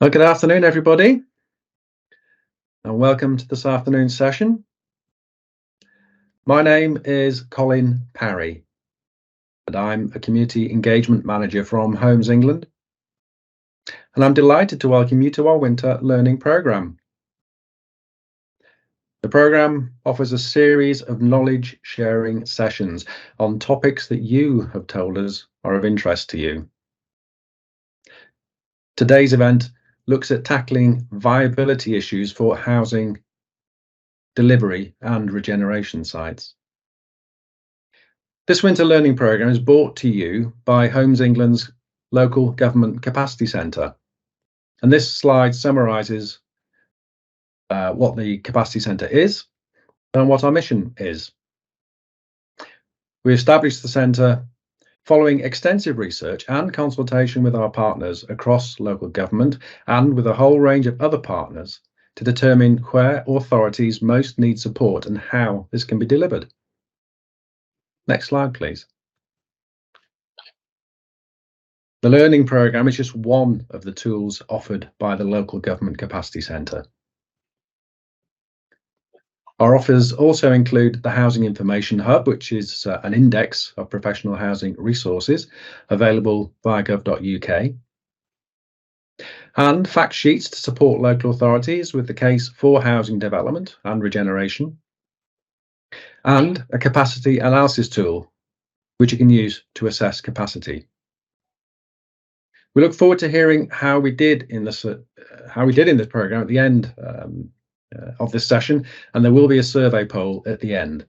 Well, good afternoon, everybody, and welcome to this afternoon's session. My name is Colin Parry, and I'm a Community Engagement Manager from Homes England, and I'm delighted to welcome you to our winter learning programme. The programme offers a series of knowledge sharing sessions on topics that you have told us are of interest to you. Today's event looks at tackling viability issues for housing delivery and regeneration sites. This winter learning programme is brought to you by Homes England's Local Government Capacity Centre, and this slide summarises what the Capacity Centre is and what our mission is. We established the centre following extensive research and consultation with our partners across local government and with a whole range of other partners to determine where authorities most need support and how this can be delivered. Next slide, please. The learning programme is just one of the tools offered by the Local Government Capacity Centre. Our offers also include the Housing Information Hub, which is an index of professional housing resources available via gov.uk, and fact sheets to support local authorities with the case for housing development and regeneration, and a capacity analysis tool which you can use to assess capacity. We look forward to hearing how we did in this programme at the end of this session, and there will be a survey poll at the end.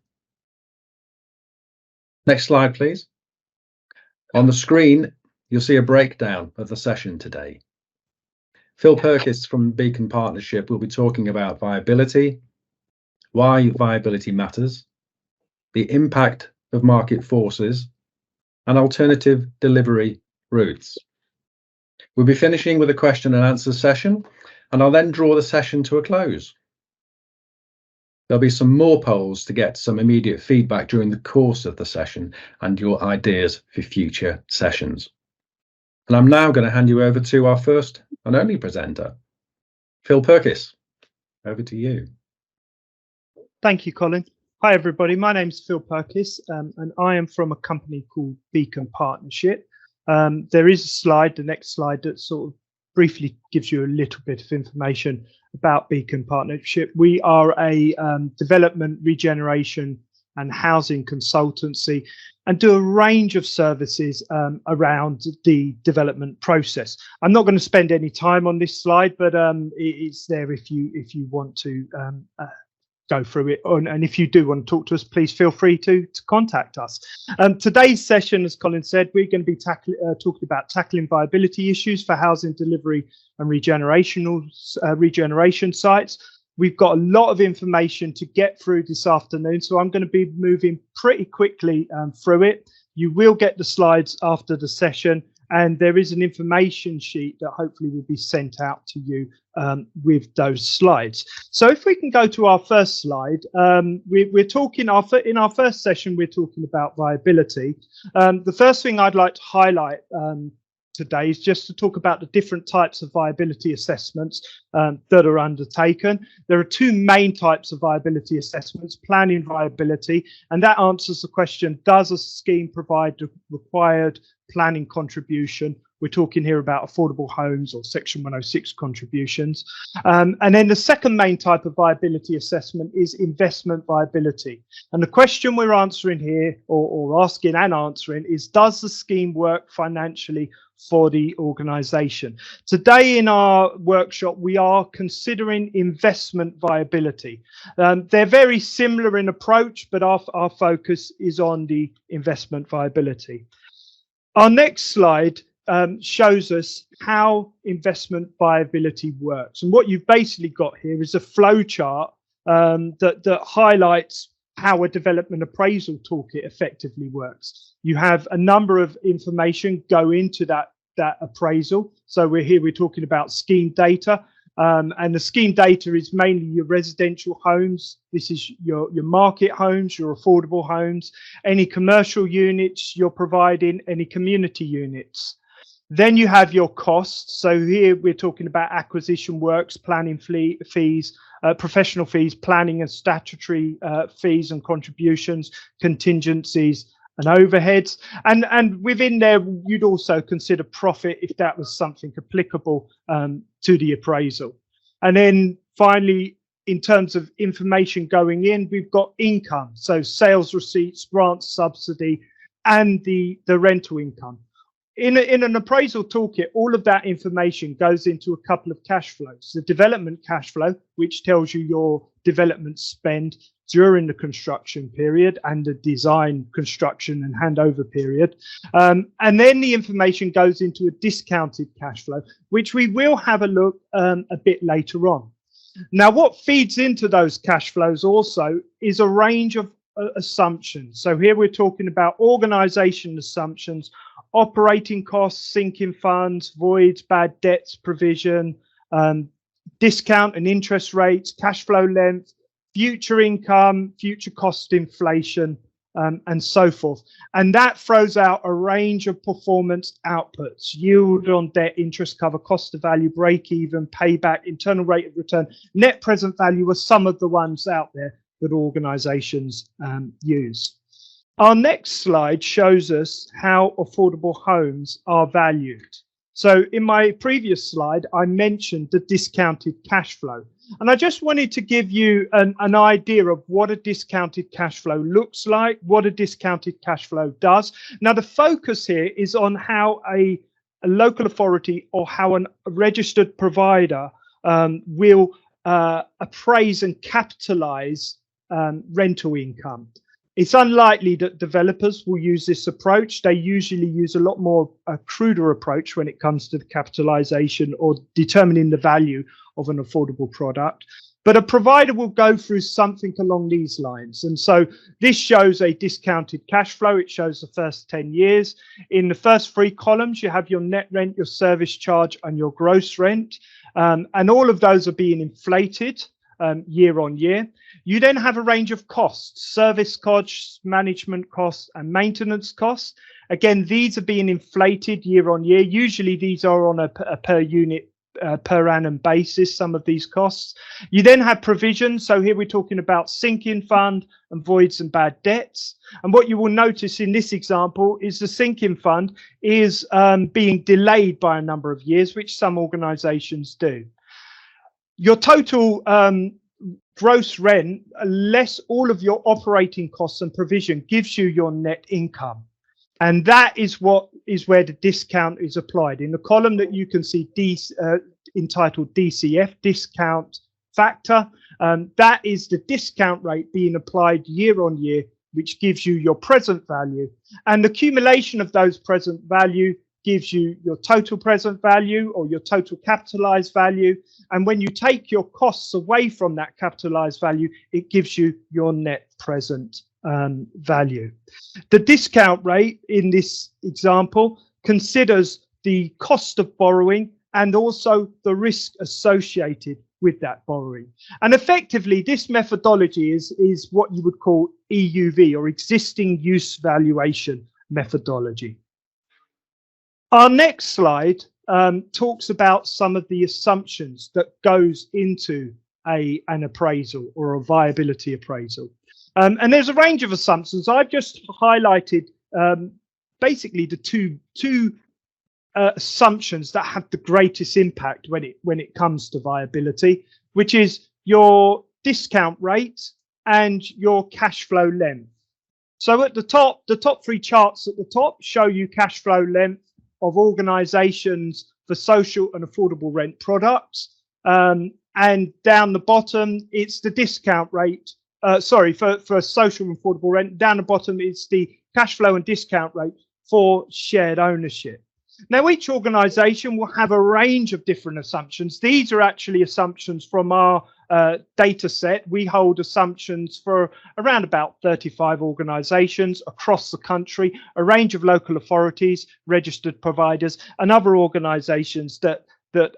Next slide, please. On the screen, you'll see a breakdown of the session today. Phil Perkis from Beacon Partnership will be talking about viability, why viability matters, the impact of market forces, and alternative delivery routes. We'll be finishing with a question and answer session, and I'll then draw the session to a close. There'll be some more polls to get some immediate feedback during the course of the session and your ideas for future sessions. And I'm now going to hand you over to our first and only presenter, Phil Perkis. Over to you. Thank you, Colin. Hi, everybody. My name's Phil Perkis, and I am from a company called Beacon Partnership. There is a slide, the next slide, that sort of briefly gives you a little bit of information about Beacon Partnership. We are a development, regeneration and housing consultancy and do a range of services around the development process. I'm not going to spend any time on this slide, but it's there if you want to go through it. And if you do want to talk to us, please feel free to contact us. Today's session, as Colin said, we're going to be talking about tackling viability issues for housing delivery and regeneration sites. We've got a lot of information to get through this afternoon, so I'm going to be moving pretty quickly through it. You will get the slides after the session, and there is an information sheet that hopefully will be sent out to you with those slides. So if we can go to our first slide, we're talking in our first session, we're talking about viability. The first thing I'd like to highlight today is just to talk about the different types of viability assessments that are undertaken. There are two main types of viability assessments: planning viability, and that answers the question, does a scheme provide the required planning contribution? We're talking here about affordable homes or Section 106 contributions. And then the second main type of viability assessment is investment viability. And the question we're answering here, or asking and answering, is does the scheme work financially for the organisation? Today in our workshop, we are considering investment viability. They're very similar in approach, but our focus is on the investment viability. Our next slide shows us how investment viability works. And what you've basically got here is a flow chart that highlights how a development appraisal toolkit effectively works. You have a number of information go into that appraisal. So we're talking about scheme data. And the scheme data is mainly your residential homes. This is your market homes, your affordable homes, any commercial units you're providing, any community units. Then you have your costs. So here we're talking about acquisition works, planning fees, professional fees, planning and statutory fees and contributions, contingencies and overheads. And within there, you'd also consider profit if that was something applicable to the appraisal. And then finally, in terms of information going in, we've got income. So sales receipts, grants, subsidy, and the rental income. In an appraisal toolkit, all of that information goes into a couple of cash flows. The development cash flow, which tells you your development spend during the construction period and the design, construction and handover period. And then the information goes into a discounted cash flow, which we will have a look a bit later on. Now, what feeds into those cash flows also is a range of assumptions. So here we're talking about organisation assumptions, operating costs, sinking funds, voids, bad debts, provision, discount and interest rates, cash flow length, future income, future cost inflation, and so forth. And that throws out a range of performance outputs: yield on debt, interest cover, cost of value, break even, payback, internal rate of return, net present value are some of the ones out there that organizations use. Our next slide shows us how affordable homes are valued. So in my previous slide, I mentioned the discounted cash flow. And I just wanted to give you an idea of what a discounted cash flow looks like, what a discounted cash flow does. Now, the focus here is on how a local authority or how a registered provider will appraise and capitalize rental income. It's unlikely that developers will use this approach. They usually use a lot more cruder approach when it comes to the capitalization or determining the value of an affordable product. But a provider will go through something along these lines. And so this shows a discounted cash flow. It shows the first 10 years. In the first 3 columns, you have your net rent, your service charge, and your gross rent. And all of those are being inflated year on year. You then have a range of costs: service costs, management costs, and maintenance costs. Again, these are being inflated year on year. Usually these are on a per unit, per annum basis, some of these costs. You then have provisions. So here we're talking about sinking fund and voids and bad debts. And what you will notice in this example is the sinking fund is being delayed by a number of years, which some organizations do. Your total gross rent, less all of your operating costs and provision, gives you your net income. And that is where the discount is applied. In the column that you can see entitled DCF, discount factor, that is the discount rate being applied year on year, which gives you your present value. And the accumulation of those present value gives you your total present value or your total capitalized value. And when you take your costs away from that capitalized value, it gives you your net present value. The discount rate in this example considers the cost of borrowing and also the risk associated with that borrowing. And effectively, this methodology is what you would call EUV, or existing use valuation methodology. Our next slide talks about some of the assumptions that goes into an appraisal or a viability appraisal. And there's a range of assumptions. I've just highlighted basically the two assumptions that have the greatest impact when it comes to viability, which is your discount rate and your cash flow length. So at the top 3 charts at the top show you cash flow length of organizations for social and affordable rent products. And down the bottom, it's the discount rate. For social and affordable rent. Down the bottom, it's the cash flow and discount rate for shared ownership. Now, each organization will have a range of different assumptions. These are actually assumptions from our data set. We hold assumptions for around about 35 organizations across the country, a range of local authorities, registered providers, and other organizations that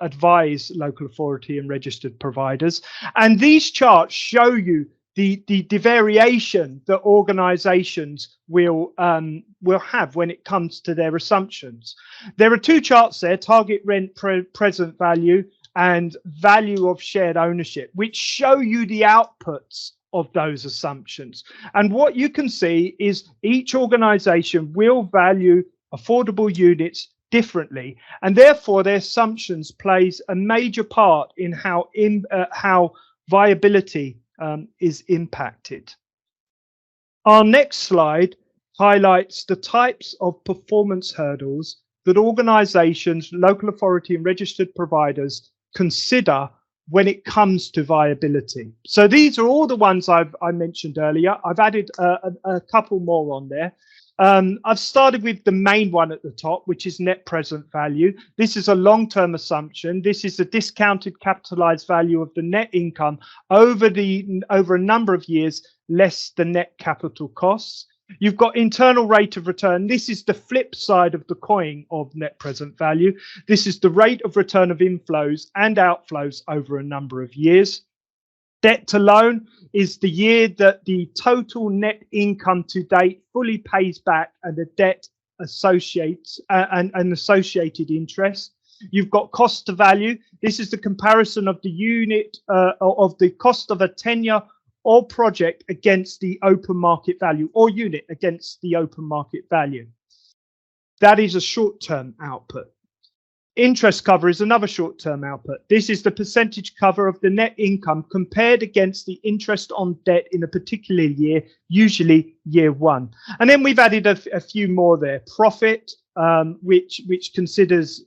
advise local authority and registered providers. And these charts show you the variation that organizations will have when it comes to their assumptions. There are two charts there: target rent present value and value of shared ownership, which show you the outputs of those assumptions. And what you can see is each organization will value affordable units differently, and therefore their assumptions plays a major part in how viability is impacted. Our next slide highlights the types of performance hurdles that organizations, local authority and registered providers consider when it comes to viability. So these are all the ones I mentioned earlier. I've added a couple more on there. I've started with the main one at the top, which is net present value. This is a long-term assumption. This is the discounted capitalized value of the net income over a number of years, less the net capital costs. You've got internal rate of return. This is the flip side of the coin of net present value. This is the rate of return of inflows and outflows over a number of years. Debt to loan is the year that the total net income to date fully pays back and the debt associates and associated interest. You've got cost to value. This is the comparison of the unit of the cost of a tenure or project against the open market value, or unit against the open market value. That is a short-term output. Interest cover is another short-term output. This is the percentage cover of the net income compared against the interest on debt in a particular year, usually year one. And then we've added a few more there. Profit, which considers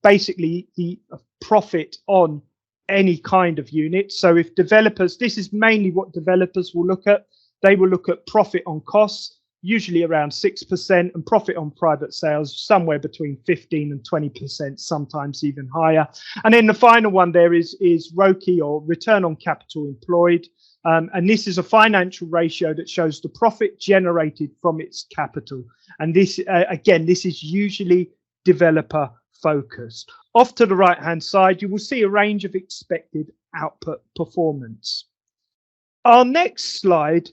basically the profit on any kind of unit. So if developers, this is mainly what developers will look at. They will look at profit on costs, usually around 6%, and profit on private sales somewhere between 15 and 20%, sometimes even higher. And then the final one there is ROCE, or return on capital employed. And this is a financial ratio that shows the profit generated from its capital. And this, again, this is usually developer focused. Off to the right hand side, you will see a range of expected output performance. Our next slide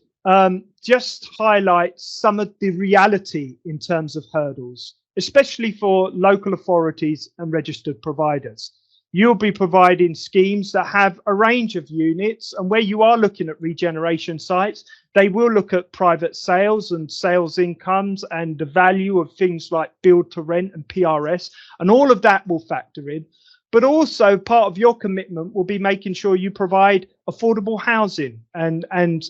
just highlights some of the reality in terms of hurdles, especially for local authorities and registered providers. You'll be providing schemes that have a range of units, and where you are looking at regeneration sites, they will look at private sales and sales incomes and the value of things like build to rent and PRS, and all of that will factor in. But also part of your commitment will be making sure you provide affordable housing, and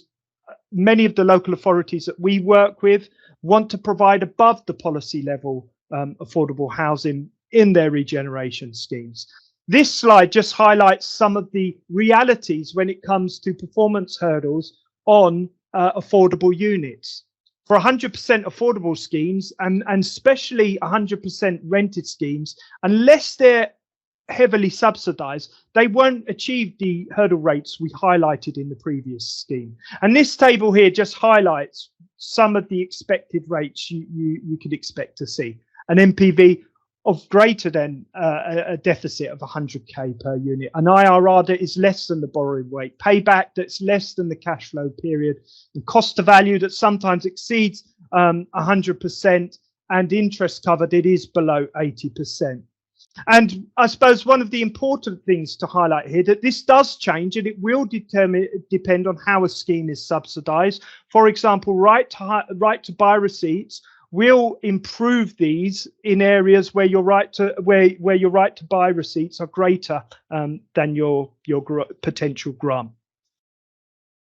many of the local authorities that we work with want to provide above the policy level affordable housing in their regeneration schemes. This slide just highlights some of the realities when it comes to performance hurdles on affordable units. For 100% affordable schemes, and especially 100% rented schemes, unless they're heavily subsidized, they won't achieve the hurdle rates we highlighted in the previous scheme. And this table here just highlights some of the expected rates you could expect to see. An NPV of greater than a deficit of 100k per unit, an IRR that is less than the borrowing rate, payback that's less than the cash flow period, the cost to value that sometimes exceeds 100%, and interest cover that is below 80%. And I suppose one of the important things to highlight here, that this does change and it will depend on how a scheme is subsidized. For example, right to buy receipts will improve these in areas where your right to buy receipts are greater than your potential grant.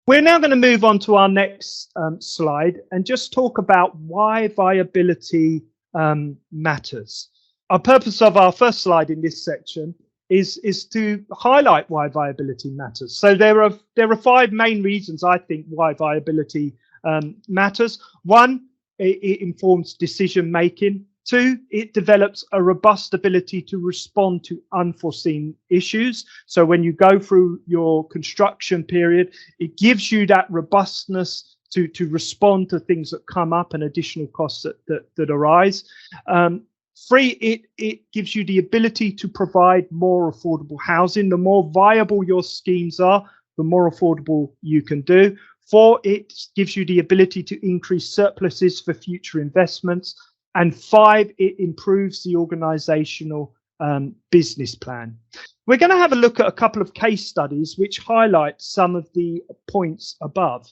We're now going to move on to our next slide and just talk about why viability matters. Our purpose of our first slide in this section is to highlight why viability matters. So there are 5 main reasons I think why viability matters. 1, it informs decision making. 2, it develops a robust ability to respond to unforeseen issues. So when you go through your construction period, it gives you that robustness to respond to things that come up and additional costs that arise. 3, it gives you the ability to provide more affordable housing. The more viable your schemes are, the more affordable you can do. 4, it gives you the ability to increase surpluses for future investments. And 5, it improves the organizational business plan. We're going to have a look at a couple of case studies which highlight some of the points above.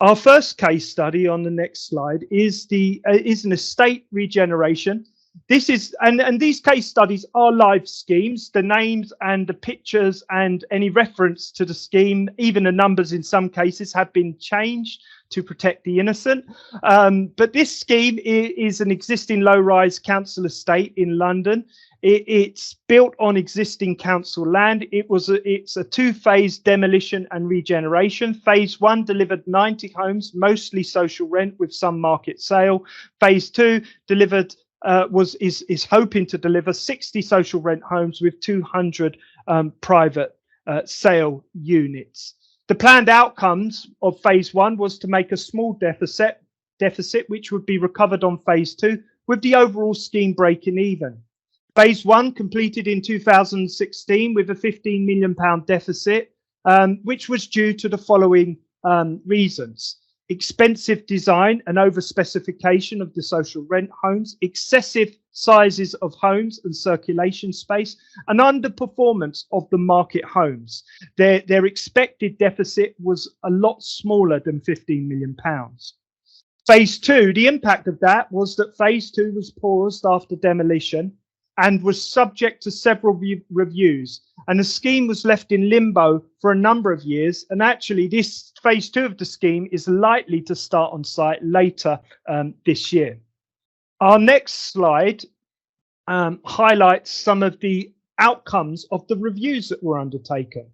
Our first case study on the next slide is an estate regeneration. This is, and these case studies are live schemes. The names and the pictures and any reference to the scheme, even the numbers in some cases, have been changed to protect the innocent. But this scheme is an existing low-rise council estate in London. It's built on existing council land. It's a 2-phase demolition and regeneration. Phase 1 delivered 90 homes, mostly social rent with some market sale. Phase 2 delivered is hoping to deliver 60 social rent homes with 200 private sale units. The planned outcomes of phase 1 was to make a small deficit which would be recovered on phase 2, with the overall scheme breaking even. Phase 1 completed in 2016 with a £15 million deficit, which was due to the following reasons: expensive design and over-specification of the social rent homes, excessive sizes of homes and circulation space, and underperformance of the market homes. Their expected deficit was a lot smaller than £15 million. Phase 2, the impact of that was that phase 2 was paused after demolition and was subject to several reviews, and the scheme was left in limbo for a number of years. And actually this phase 2 of the scheme is likely to start on site later this year. Our next slide highlights some of the outcomes of the reviews that were undertaken.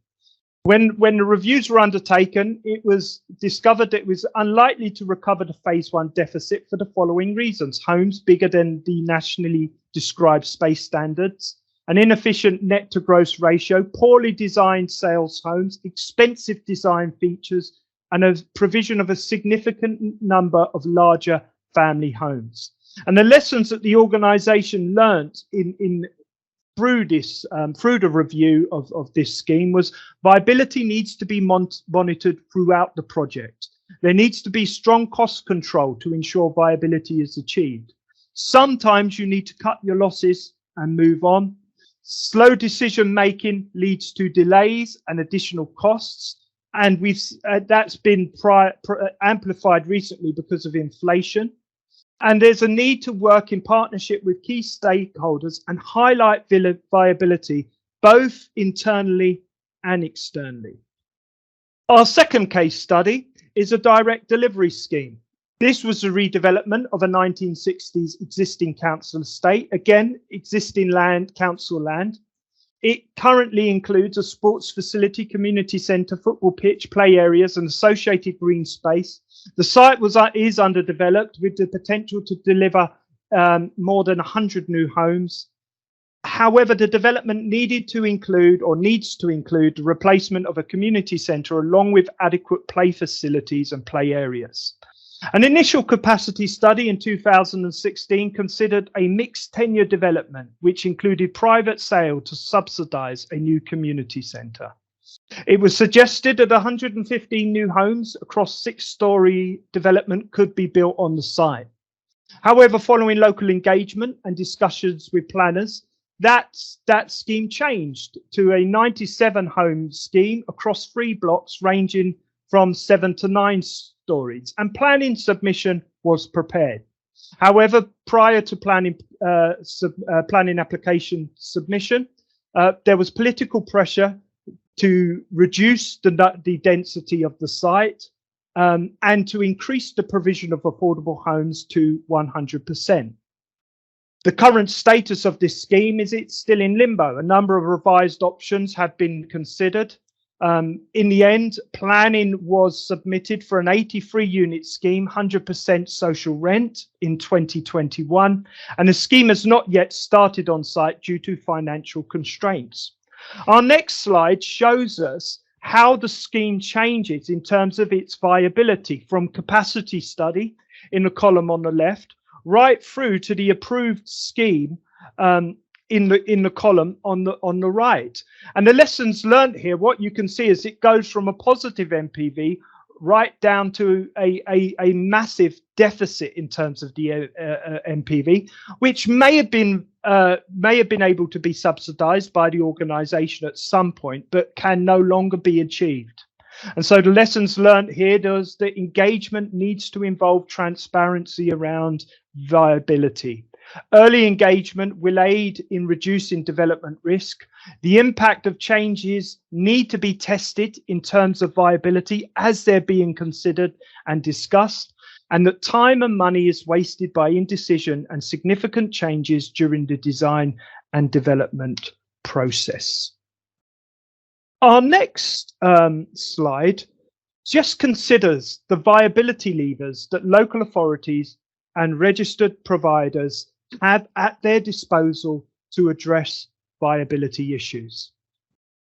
When the reviews were undertaken, it was discovered that it was unlikely to recover the phase 1 deficit for the following reasons: homes bigger than the nationally described space standards, an inefficient net to gross ratio, poorly designed sales homes, expensive design features, and a provision of a significant number of larger family homes. And the lessons that the organisation learnt through the review of this scheme was: viability needs to be monitored throughout the project. There needs to be strong cost control to ensure viability is achieved. Sometimes you need to cut your losses and move on. Slow decision making leads to delays and additional costs, and that's been amplified recently because of inflation. And there's a need to work in partnership with key stakeholders and highlight viability both internally and externally. Our second case study is a direct delivery scheme. This was a redevelopment of a 1960s existing council estate, again, existing land, council land. It currently includes a sports facility, community centre, football pitch, play areas and associated green space. The site is underdeveloped with the potential to deliver more than 100 new homes. However, the development needs to include the replacement of a community centre along with adequate play facilities and play areas. An initial capacity study in 2016 considered a mixed tenure development, which included private sale to subsidise a new community centre. It was suggested that 115 new homes across 6-storey development could be built on the site. However, following local engagement and discussions with planners, that scheme changed to a 97 home scheme across 3 blocks ranging from 7 to 9 stories, and planning submission was prepared. However, prior to planning application submission, there was political pressure to reduce the density of the site and to increase the provision of affordable homes to 100%. The current status of this scheme is it's still in limbo. A number of revised options have been considered. In the end, planning was submitted for an 83-unit scheme, 100% social rent in 2021, and the scheme has not yet started on site due to financial constraints. Our next slide shows us how the scheme changes in terms of its viability from capacity study in the column on the left right through to the approved scheme in the column on the right. And the lessons learned here, what you can see is it goes from a positive NPV right down to a massive deficit in terms of the NPV, which may have been able to be subsidized by the organization at some point, but can no longer be achieved. And so the lessons learned here is that engagement needs to involve transparency around viability. Early engagement will aid in reducing development risk. The impact of changes need to be tested in terms of viability as they're being considered and discussed, and that time and money is wasted by indecision and significant changes during the design and development process. Our next slide just considers the viability levers that local authorities and registered providers have at their disposal to address viability issues.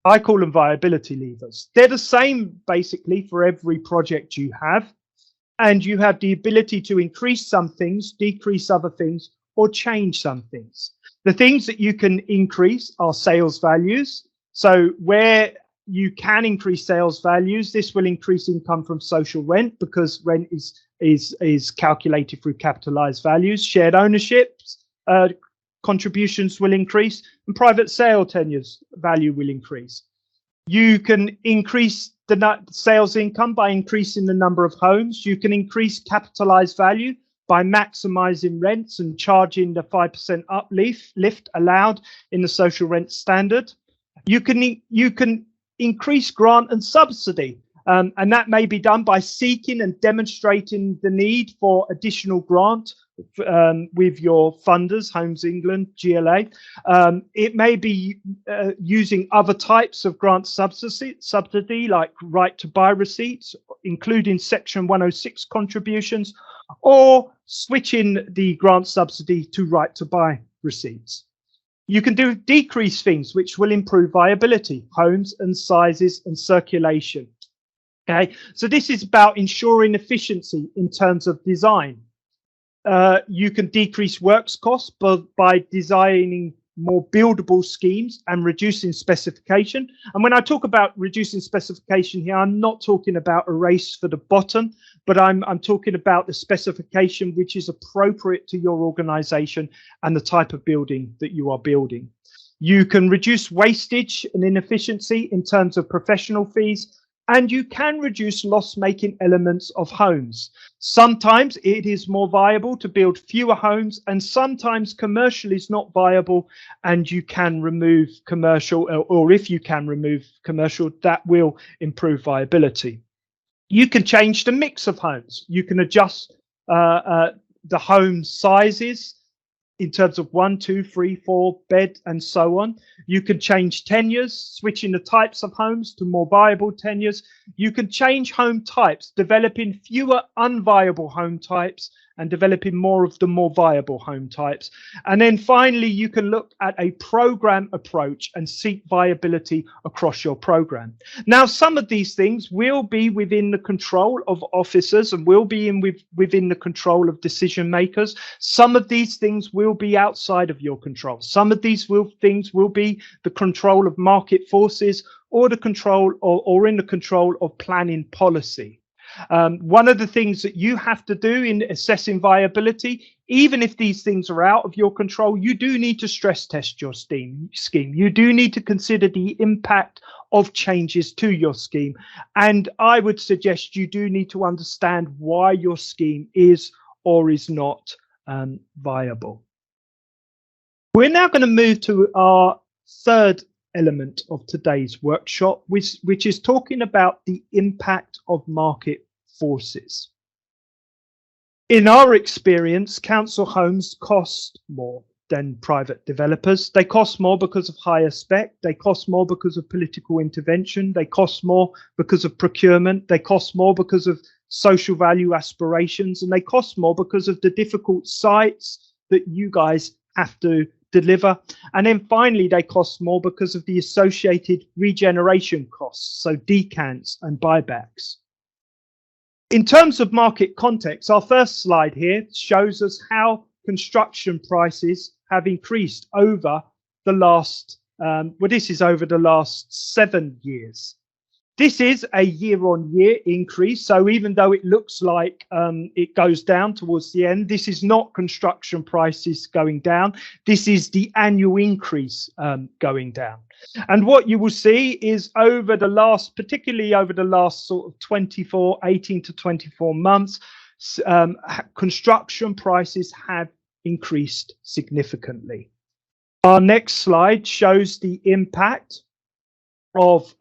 I call them viability levers. They're the same basically for every project you have, and you have the ability to increase some things, decrease other things, or change some things. The things that you can increase are sales values. So where you can increase sales values, this will increase income from social rent because rent is calculated through capitalized values. Shared ownerships contributions will increase, and private sale tenures value will increase. You can increase the sales income by increasing the number of homes. You can increase capitalized value by maximizing rents and charging the 5% uplift allowed in the social rent standard. You can increase grant and subsidy, and that may be done by seeking and demonstrating the need for additional grant with your funders, Homes England, GLA. It may be using other types of grant subsidy like right to buy receipts, including Section 106 contributions, or switching the grant subsidy to right to buy receipts. You can decrease things which will improve viability, homes and sizes and circulation. Okay, so this is about ensuring efficiency in terms of design. You can decrease works costs by designing more buildable schemes and reducing specification. And when I talk about reducing specification here, I'm not talking about a race for the bottom, but I'm talking about the specification which is appropriate to your organization and the type of building that you are building. You can reduce wastage and inefficiency in terms of professional fees, and you can reduce loss-making elements of homes. Sometimes it is more viable to build fewer homes, and sometimes commercial is not viable, and you can remove commercial, or if you can remove commercial, that will improve viability. You can change the mix of homes. You can adjust the home sizes in terms of 1, 2, 3, 4 bed and so on. You can change tenures, switching the types of homes to more viable tenures. You can change home types, developing fewer unviable home types and developing more of the more viable home types. And then finally, you can look at a program approach and seek viability across your program. Now, some of these things will be within the control of officers and will be within the control of decision makers. Some of these things will be outside of your control. Some of these things will be the control of market forces or the control or in the control of planning policy. One of the things that you have to do in assessing viability, even if these things are out of your control, you do need to stress test your scheme. You do need to consider the impact of changes to your scheme. And I would suggest you do need to understand why your scheme is or is not viable. We're now going to move to our third element of today's workshop, which is talking about the impact of market forces. In our experience, council homes cost more than private developers. They cost more because of higher spec. They cost more because of political intervention. They cost more because of procurement. They cost more because of social value aspirations. And they cost more because of the difficult sites that you guys have to deliver. And then finally, they cost more because of the associated regeneration costs, so decants and buybacks. In terms of market context, our first slide here shows us how construction prices have increased over the last, this is over the last 7 years. This is a year-on-year increase. So even though it looks like it goes down towards the end, this is not construction prices going down. This is the annual increase going down. And what you will see is over the last, particularly over the last sort of 18 to 24 months, construction prices have increased significantly. Our next slide shows the impact of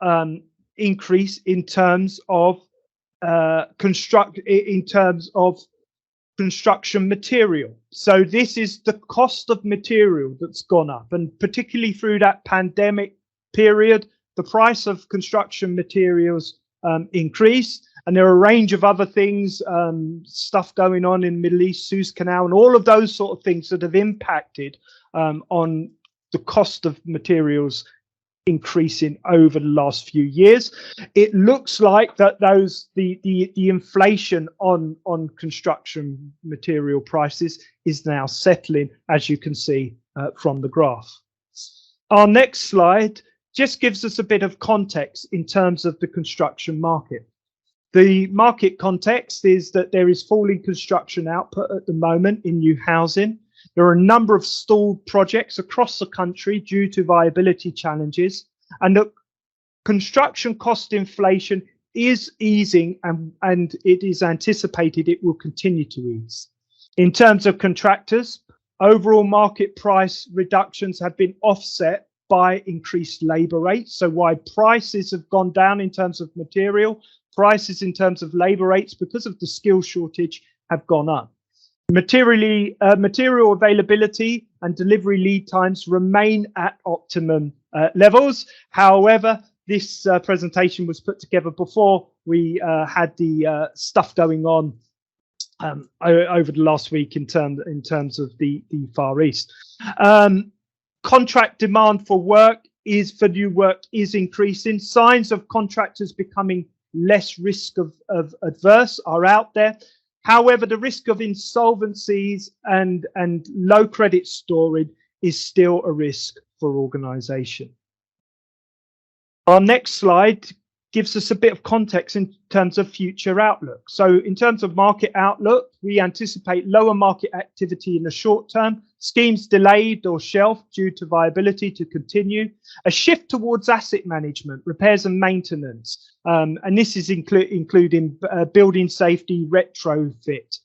increase in terms of construction material. So this is the cost of material that's gone up, and particularly through that pandemic period, the price of construction materials increased, and there are a range of other things, stuff going on in the Middle East, Suez Canal, and all of those sort of things that have impacted on the cost of materials increasing over the last few years. It looks like that the inflation on construction material prices is now settling, as you can see from the graph. Our next slide just gives us a bit of context in terms of the construction market. The market context is that there is falling construction output at the moment in new housing. There are a number of stalled projects across the country due to viability challenges, and the construction cost inflation is easing, and it is anticipated it will continue to ease. In terms of contractors, overall market price reductions have been offset by increased labour rates. So while prices have gone down in terms of material, prices in terms of labour rates, because of the skill shortage, have gone up. Material availability and delivery lead times remain at optimum levels. However, this presentation was put together before we had the stuff going on over the last week in terms of the Far East. Contract demand for new work is increasing. Signs of contractors becoming less risk of adverse are out there. However, the risk of insolvencies and low credit scoring is still a risk for organisation. Our next slide gives us a bit of context in terms of future outlook. So in terms of market outlook, we anticipate lower market activity in the short term, schemes delayed or shelved due to viability to continue, a shift towards asset management, repairs and maintenance, and this is including building safety, retrofit,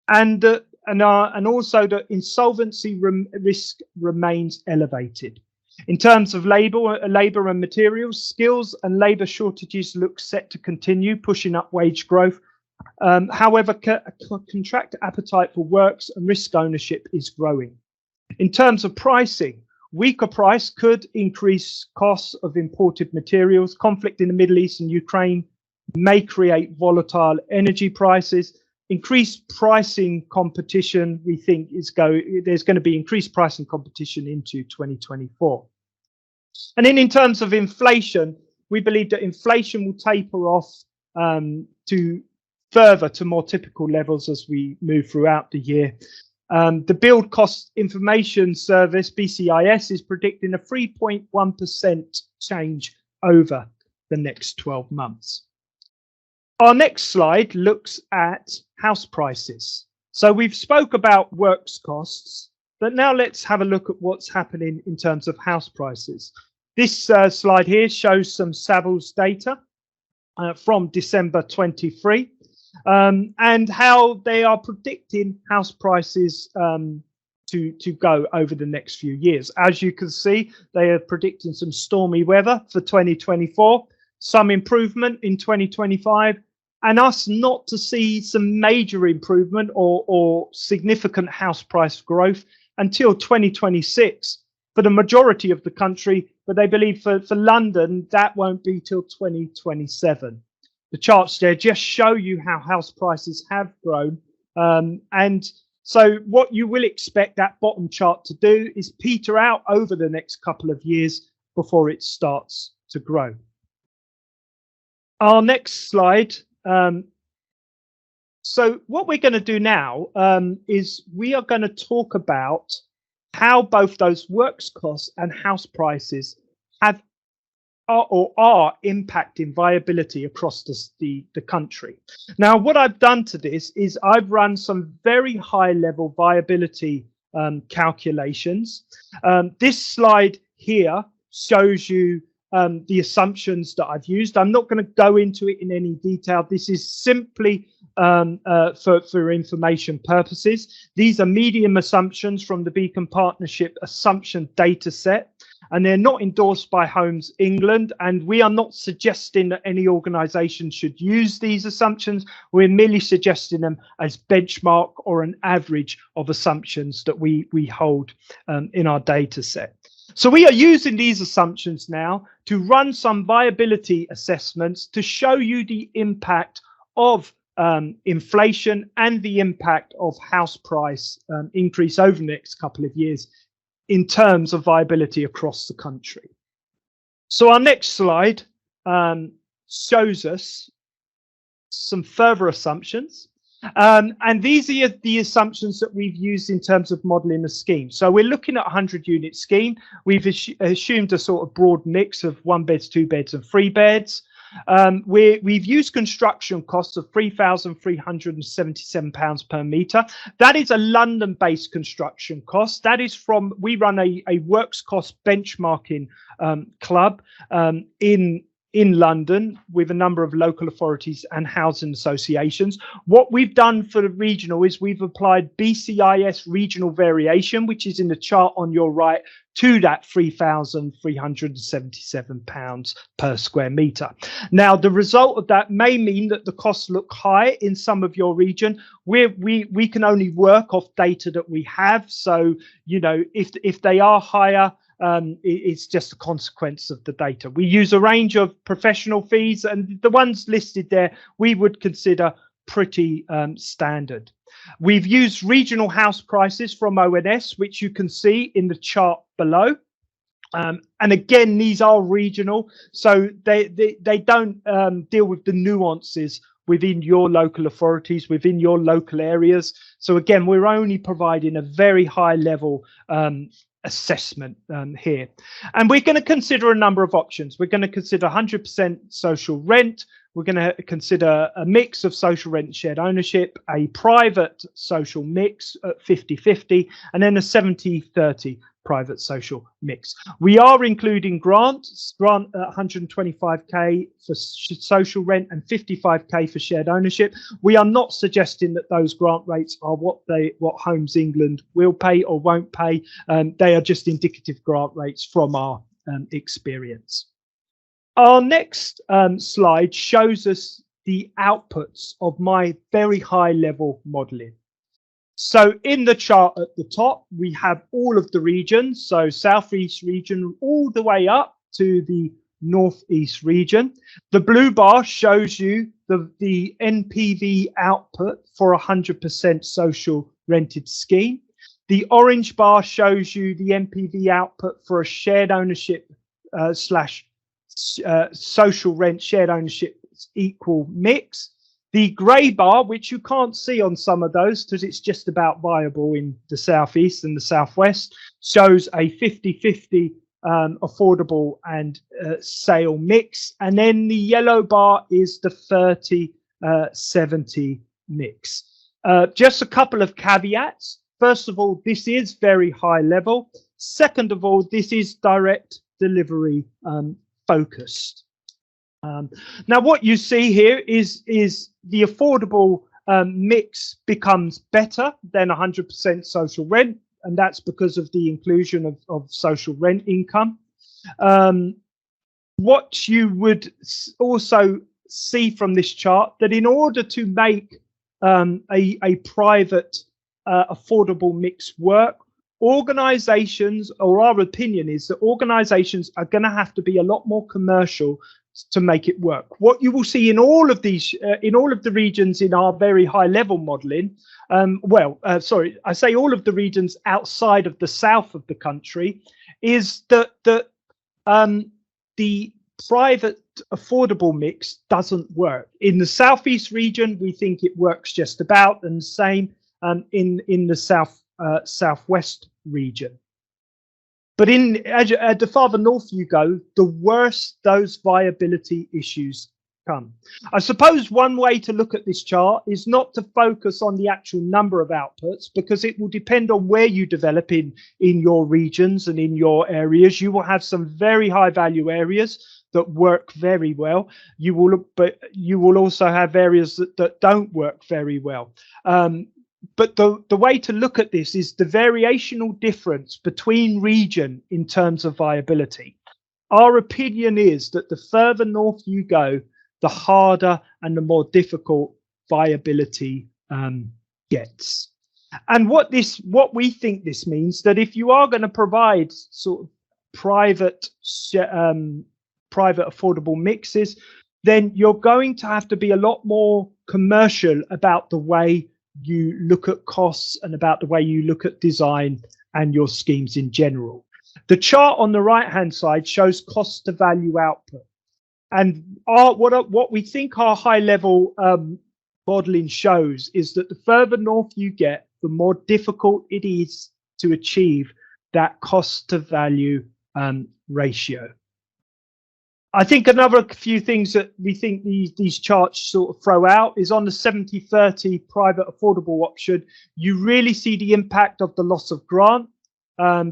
and also the insolvency risk remains elevated. In terms of labour and materials, skills and labour shortages look set to continue, pushing up wage growth. However, contractor appetite for works and risk ownership is growing. In terms of pricing, weaker price could increase costs of imported materials. Conflict in the Middle East and Ukraine may create volatile energy prices. Increased pricing competition, we think, there's going to be increased pricing competition into 2024. And then in terms of inflation, we believe that inflation will taper off to more typical levels as we move throughout the year. The Build Cost Information Service, BCIS, is predicting a 3.1% change over the next 12 months. Our next slide looks at house prices. So we've spoke about works costs, but now let's have a look at what's happening in terms of house prices. This slide here shows some Savills data from December 23 and how they are predicting house prices to go over the next few years. As you can see, they are predicting some stormy weather for 2024, some improvement in 2025, and us not to see some major improvement or significant house price growth until 2026 for the majority of the country, but they believe for London that won't be till 2027. The charts there just show you how house prices have grown, and so what you will expect that bottom chart to do is peter out over the next couple of years before it starts to grow. Our next slide. So what we're going to do now is we are going to talk about how both those works costs and house prices are impacting viability across the country. Now, what I've done to this is I've run some very high level viability calculations. This slide here shows you the assumptions that I've used. I'm not going to go into it in any detail. This is simply for information purposes. These are medium assumptions from the Beacon Partnership assumption data set, and they're not endorsed by Homes England, and we are not suggesting that any organisation should use these assumptions. We're merely suggesting them as benchmark or an average of assumptions that we hold in our data set. So we are using these assumptions now to run some viability assessments to show you the impact of inflation and the impact of house price increase over the next couple of years in terms of viability across the country. So our next slide shows us some further assumptions. And these are the assumptions that we've used in terms of modelling the scheme. So we're looking at a 100-unit scheme. We've assumed a sort of broad mix of 1 beds, 2 beds and 3 beds. We've used construction costs of £3,377 per metre. That is a London-based construction cost. That is from, we run a works cost benchmarking club in London with a number of local authorities and housing associations. What we've done for the regional is we've applied BCIS regional variation, which is in the chart on your right, to that £3,377 per square metre. Now, the result of that may mean that the costs look high in some of your region. We can only work off data that we have. So, you know, if they are higher, it's just a consequence of the data. We use a range of professional fees, and the ones listed there we would consider pretty standard. We've used regional house prices from ONS, which you can see in the chart below. And again, these are regional, so they don't deal with the nuances within your local authorities, within your local areas. So again, we're only providing a very high level assessment here. And we're going to consider a number of options. We're going to consider 100% social rent. We're going to consider a mix of social rent and shared ownership, a private social mix at 50-50, and then a 70-30 private social mix. We are including grant at 125k for social rent and 55k for shared ownership. We are not suggesting that those grant rates are what Homes England will pay or won't pay. They are just indicative grant rates from our experience. Our next slide shows us the outputs of my very high level modelling. So in the chart at the top, we have all of the regions, so Southeast region all the way up to the Northeast region. The blue bar shows you the NPV output for a 100% social rented scheme. The orange bar shows you the NPV output for a shared ownership social rent shared ownership equal mix. The grey bar, which you can't see on some of those because it's just about viable in the southeast and the southwest, shows a 50-50 affordable and sale mix. And then the yellow bar is the 30-70 mix. Just a couple of caveats. First of all, this is very high level. Second of all, this is direct delivery focused. Now, what you see here is the affordable mix becomes better than 100% social rent, and that's because of the inclusion of social rent income. What you would also see from this chart, that in order to make a private affordable mix work, organizations, or our opinion is that organizations are going to have to be a lot more commercial to make it work. What you will see in all of these, in all of the regions in our very high level modeling, sorry, I say all of the regions outside of the south of the country, is that the private affordable mix doesn't work. In the southeast region, we think it works just about, and same in the southwest region. But at the farther north you go, the worse those viability issues come. I suppose one way to look at this chart is not to focus on the actual number of outputs, because it will depend on where you develop in your regions and in your areas. You will have some very high value areas that work very well. But you will also have areas that don't work very well. But the way to look at this is the variational difference between region in terms of viability. Our opinion is that the further north you go, the harder and the more difficult viability gets. And what we think this means, that if you are going to provide sort of private affordable mixes, then you're going to have to be a lot more commercial about the way you look at costs and about the way you look at design and your schemes in general. The chart on the right hand side shows cost to value output. And what we think our high level modeling shows is that the further north you get, the more difficult it is to achieve that cost to value ratio. I think another few things that we think these charts sort of throw out is on the 70-30 private affordable option, you really see the impact of the loss of grant,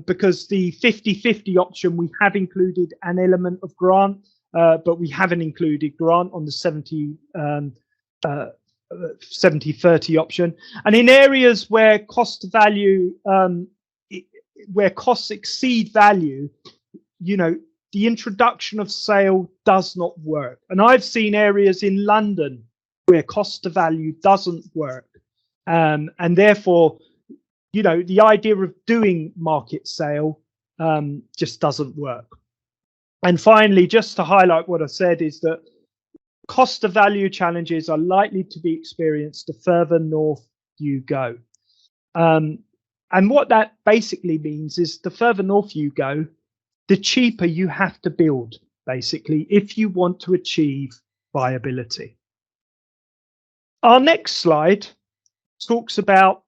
because the 50-50 option, we have included an element of grant, but we haven't included grant on the 70-30 option. And in areas where cost to value, where costs exceed value, you know, the introduction of sale does not work. And I've seen areas in London where cost to value doesn't work. And therefore, you know, the idea of doing market sale just doesn't work. And finally, just to highlight what I said, is that cost to value challenges are likely to be experienced the further north you go. And what that basically means is the further north you go, the cheaper you have to build, basically, if you want to achieve viability. Our next slide talks about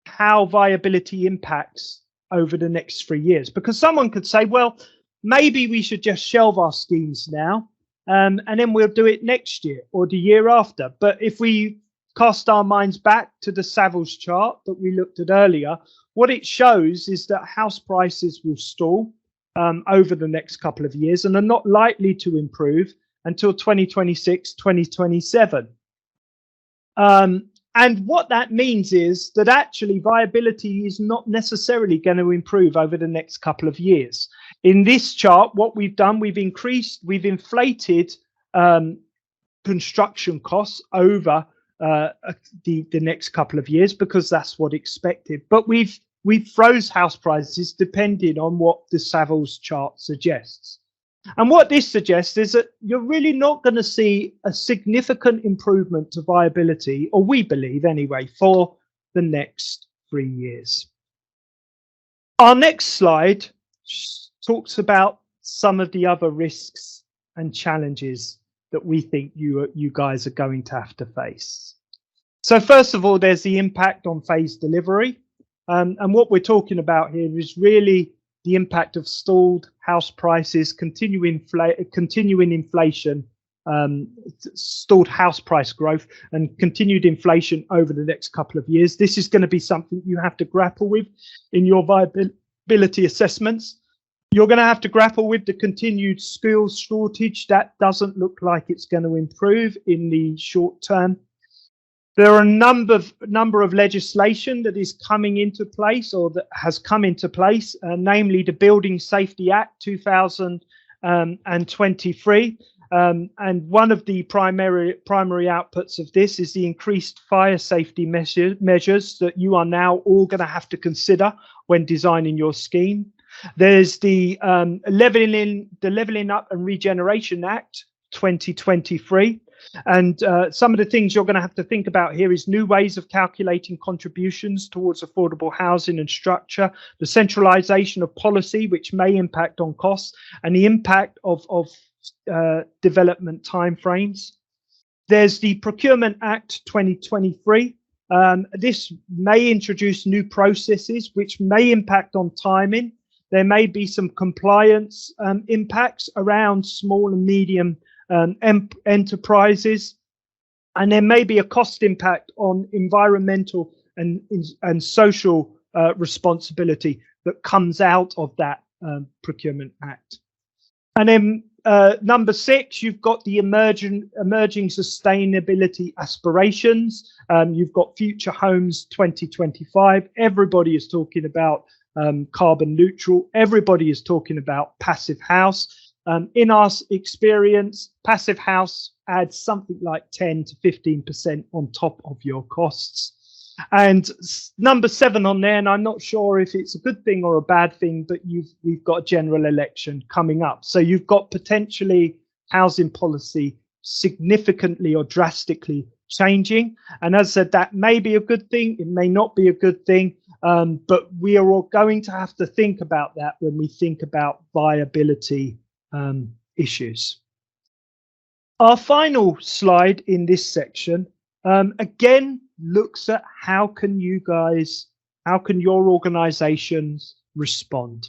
how viability impacts over the next 3 years, because someone could say, well, maybe we should just shelve our schemes now, and then we'll do it next year or the year after. But if we cast our minds back to the Savills chart that we looked at earlier, what it shows is that house prices will stall over the next couple of years and are not likely to improve until 2026, 2027. And what that means is that actually viability is not necessarily going to improve over the next couple of years. In this chart, what we've done, we've inflated construction costs over the next couple of years, because that's what expected. But we've froze house prices depending on what the Savills chart suggests. And what this suggests is that you're really not going to see a significant improvement to viability, or we believe anyway, for the next 3 years. Our next slide talks about some of the other risks and challenges that we think you guys are going to have to face. So first of all, there's the impact on phased delivery. And what we're talking about here is really the impact of stalled house prices, continuing inflation, stalled house price growth, and continued inflation over the next couple of years. This is going to be something you have to grapple with in your viability assessments. You're going to have to grapple with the continued skills shortage. That doesn't look like it's going to improve in the short term. There are a number of legislation that is coming into place, or that has come into place, namely the Building Safety Act 2023. And one of the primary outputs of this is the increased fire safety measures that you are now all going to have to consider when designing your scheme. There's the Levelling Up and Regeneration Act 2023. And some of the things you're going to have to think about here is new ways of calculating contributions towards affordable housing and structure, the centralisation of policy, which may impact on costs, and the impact of development timeframes. There's the Procurement Act 2023, This may introduce new processes which may impact on timing. There may be some compliance impacts around small and medium enterprises, and there may be a cost impact on environmental and social responsibility that comes out of that Procurement Act. And then number 6, you've got the emerging sustainability aspirations. You've got Future Homes 2025. Everybody is talking about carbon neutral. Everybody is talking about passive house. In our experience, passive house adds something like 10 to 15% on top of your costs. And number 7 on there, and I'm not sure if it's a good thing or a bad thing, but we've got a general election coming up. So you've got potentially housing policy significantly or drastically changing. And as I said, that may be a good thing. It may not be a good thing. But we are all going to have to think about that when we think about viability issues. Our final slide in this section, again, looks at how can your organizations respond?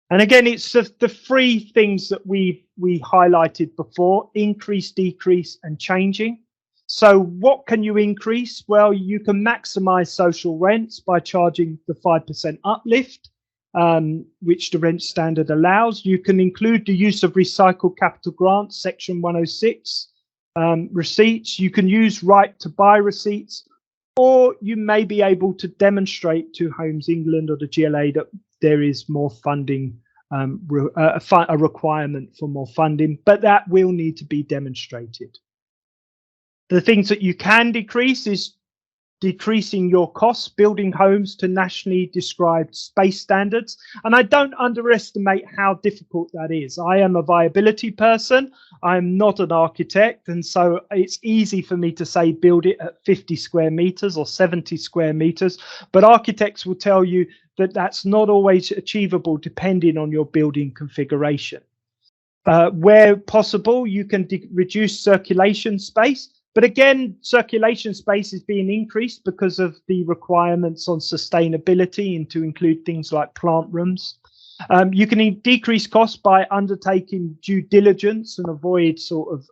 And again, it's the 3 things that we highlighted before: increase, decrease, and changing. So what can you increase? Well, you can maximize social rents by charging the 5% uplift, which the rent standard allows. You can include the use of recycled capital grants, section 106 receipts. You can use right to buy receipts, or you may be able to demonstrate to Homes England or the GLA that there is more funding, a requirement for more funding, but that will need to be demonstrated. The things that you can decrease is decreasing your costs, building homes to nationally described space standards. And I don't underestimate how difficult that is. I am a viability person. I'm not an architect. And so it's easy for me to say build it at 50 square meters or 70 square meters. But architects will tell you that that's not always achievable depending on your building configuration. Where possible, you can reduce circulation space. But again, circulation space is being increased because of the requirements on sustainability and to include things like plant rooms. You can decrease costs by undertaking due diligence and avoid sort of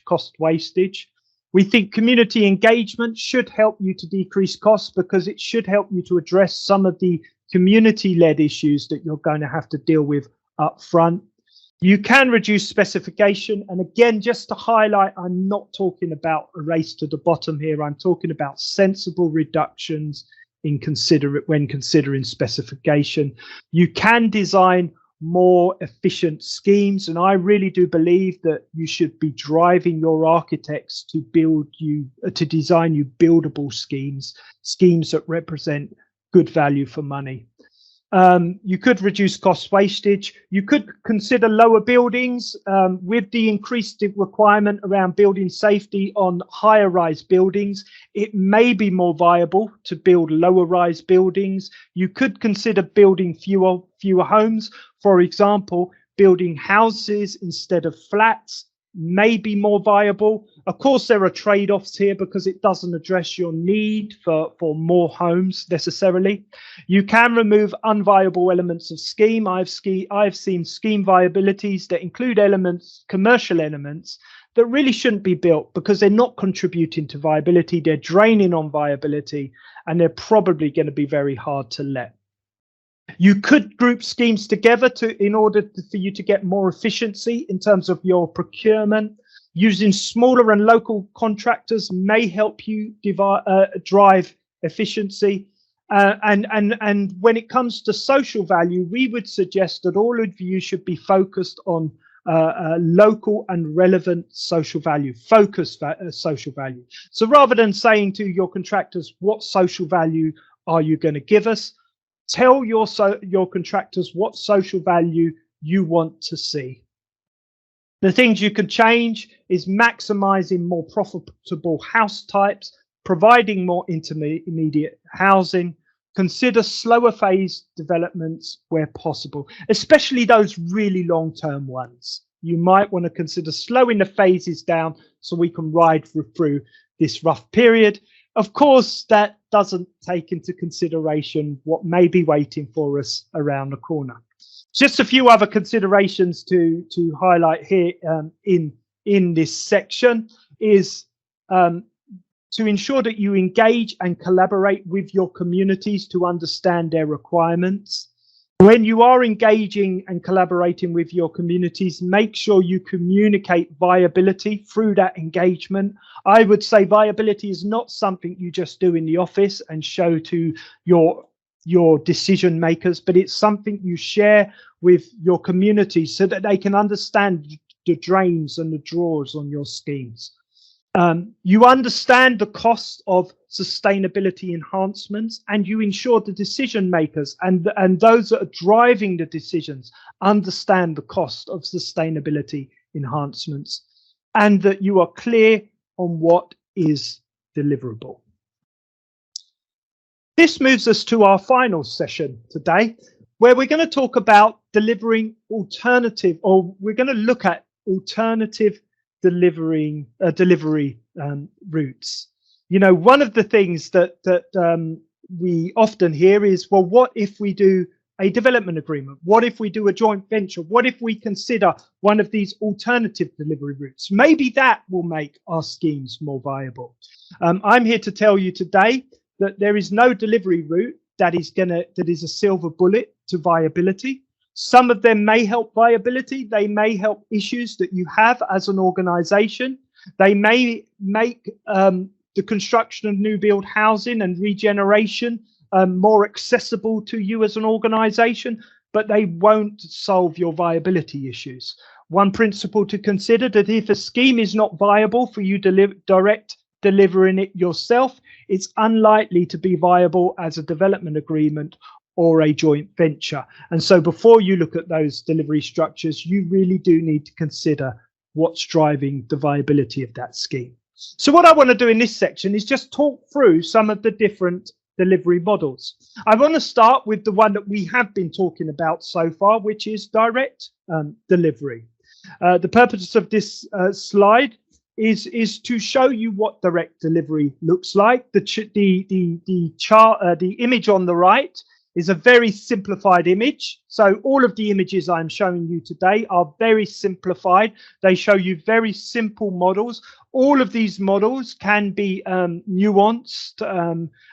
cost wastage. We think community engagement should help you to decrease costs because it should help you to address some of the community-led issues that you're going to have to deal with up front. You can reduce specification. And again, just to highlight, I'm not talking about a race to the bottom here. I'm talking about sensible reductions when considering specification. You can design more efficient schemes. And I really do believe that you should be driving your architects to design you buildable schemes that represent good value for money. You could reduce cost wastage. You could consider lower buildings with the increased requirement around building safety on higher rise buildings. It may be more viable to build lower rise buildings. You could consider building fewer homes. For example, building houses instead of flats may be more viable. Of course, there are trade-offs here because it doesn't address your need for more homes necessarily. You can remove unviable elements of scheme. I've seen scheme viabilities that include commercial elements that really shouldn't be built because they're not contributing to viability. They're draining on viability, and they're probably going to be very hard to let. You could group schemes together in order for you to get more efficiency in terms of your procurement. Using smaller and local contractors may help you drive efficiency. And when it comes to social value, we would suggest that all of you should be focused on local and relevant social value, focused social value. So rather than saying to your contractors, what social value are you going to give us? Tell your contractors what social value you want to see. The things you can change is maximizing more profitable house types, providing more intermediate housing. Consider slower phase developments where possible, especially those really long-term ones. You might want to consider slowing the phases down so we can ride through this rough period. of course, that doesn't take into consideration what may be waiting for us around the corner. Just a few other considerations to highlight here in this section is to ensure that you engage and collaborate with your communities to understand their requirements. When you are engaging and collaborating with your communities, make sure you communicate viability through that engagement. I would say viability is not something you just do in the office and show to your decision makers, but it's something you share with your community so that they can understand the drains and the draws on your schemes. You understand the cost of sustainability enhancements, and you ensure the decision makers and those that are driving the decisions understand the cost of sustainability enhancements, and that you are clear on what is deliverable. This moves us to our final session today, where we're going to talk about delivering alternative, or we're going to look at alternative delivery routes. You know, one of the things that we often hear is, well, what if we do a development agreement? What if we do a joint venture? What if we consider one of these alternative delivery routes? Maybe that will make our schemes more viable. I'm here to tell you today that there is no delivery route that is a silver bullet to viability. Some of them may help viability. They may help issues that you have as an organization. They may make the construction of new build housing and regeneration more accessible to you as an organization, but they won't solve your viability issues. One principle to consider, that if a scheme is not viable for you delivering it yourself, it's unlikely to be viable as a development agreement or a joint venture. And so before you look at those delivery structures, you really do need to consider what's driving the viability of that scheme. So what I want to do in this section is just talk through some of the different delivery models. I want to start with the one that we have been talking about so far, which is direct delivery. The purpose of this slide is to show you what direct delivery looks like. The image on the right is a very simplified image. So all of the images I'm showing you today are very simplified. They show you very simple models. All of these models can be nuanced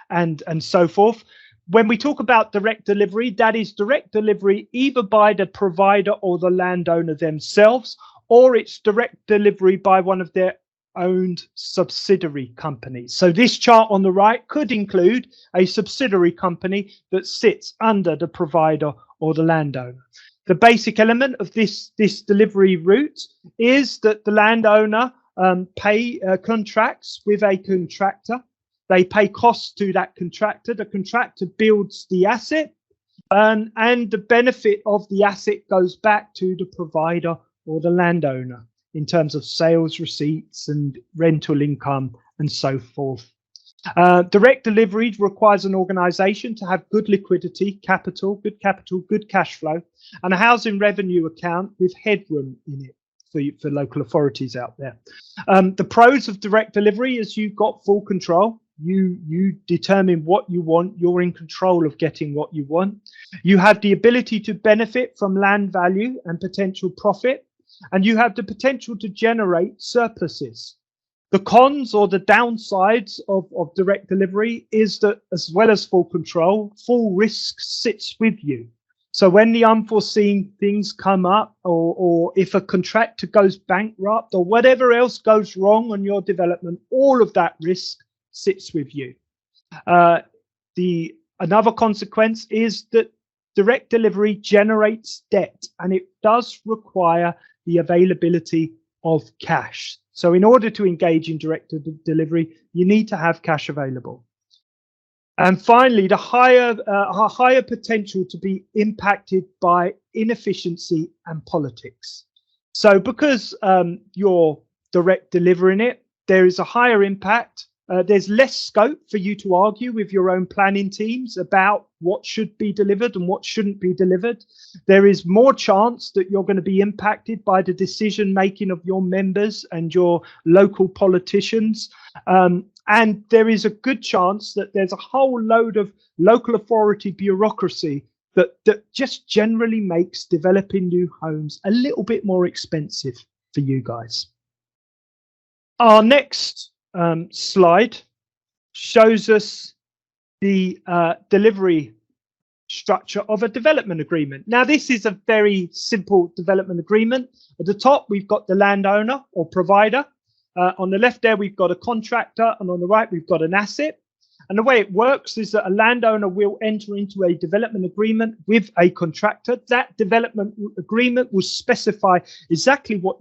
and so forth. When we talk about direct delivery, that is direct delivery either by the provider or the landowner themselves, or it's direct delivery by one of their owned subsidiary companies. So this chart on the right could include a subsidiary company that sits under the provider or the landowner. The basic element of this delivery route is that the landowner contracts with a contractor. They pay costs to that contractor. The contractor builds the asset, and the benefit of the asset goes back to the provider or the landowner in terms of sales receipts and rental income and so forth. Direct delivery requires an organization to have good liquidity, good cash flow, and a housing revenue account with headroom in it for local authorities out there. The pros of direct delivery is you've got full control. You determine what you want. You're in control of getting what you want. You have the ability to benefit from land value and potential profit, and you have the potential to generate surpluses. The cons or the downsides of direct delivery is that, as well as full control, full risk sits with you. So when the unforeseen things come up, or if a contractor goes bankrupt or whatever else goes wrong on your development, all of that risk sits with you. Another consequence is that direct delivery generates debt, and it does require the availability of cash. So in order to engage in direct delivery, you need to have cash available. And finally, the higher potential to be impacted by inefficiency and politics. So because you're direct delivering it, there is a higher impact. There's less scope for you to argue with your own planning teams about what should be delivered and what shouldn't be delivered. There is more chance that you're going to be impacted by the decision making of your members and your local politicians. And there is a good chance that there's a whole load of local authority bureaucracy that just generally makes developing new homes a little bit more expensive for you guys. Our next slide shows us the delivery structure of a development agreement. Now, this is a very simple development agreement. At the top, we've got the landowner or provider. On the left there, we've got a contractor, and on the right, we've got an asset. And the way it works is that a landowner will enter into a development agreement with a contractor. That development agreement will specify exactly what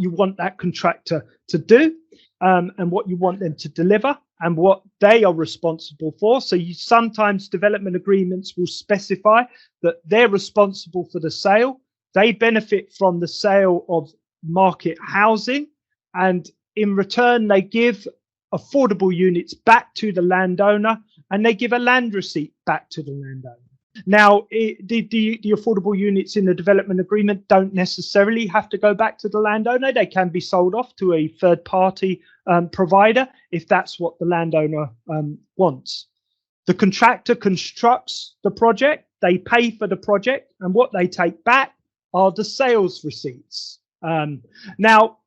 you want that contractor to do, and what you want them to deliver, and what they are responsible for. So sometimes development agreements will specify that they're responsible for the sale. They benefit from the sale of market housing, and in return they give affordable units back to the landowner, and they give a land receipt back to the landowner. Now, the affordable units in the development agreement don't necessarily have to go back to the landowner. They can be sold off to a third party provider if that's what the landowner wants. The contractor constructs the project, they pay for the project, and what they take back are the sales receipts. Now,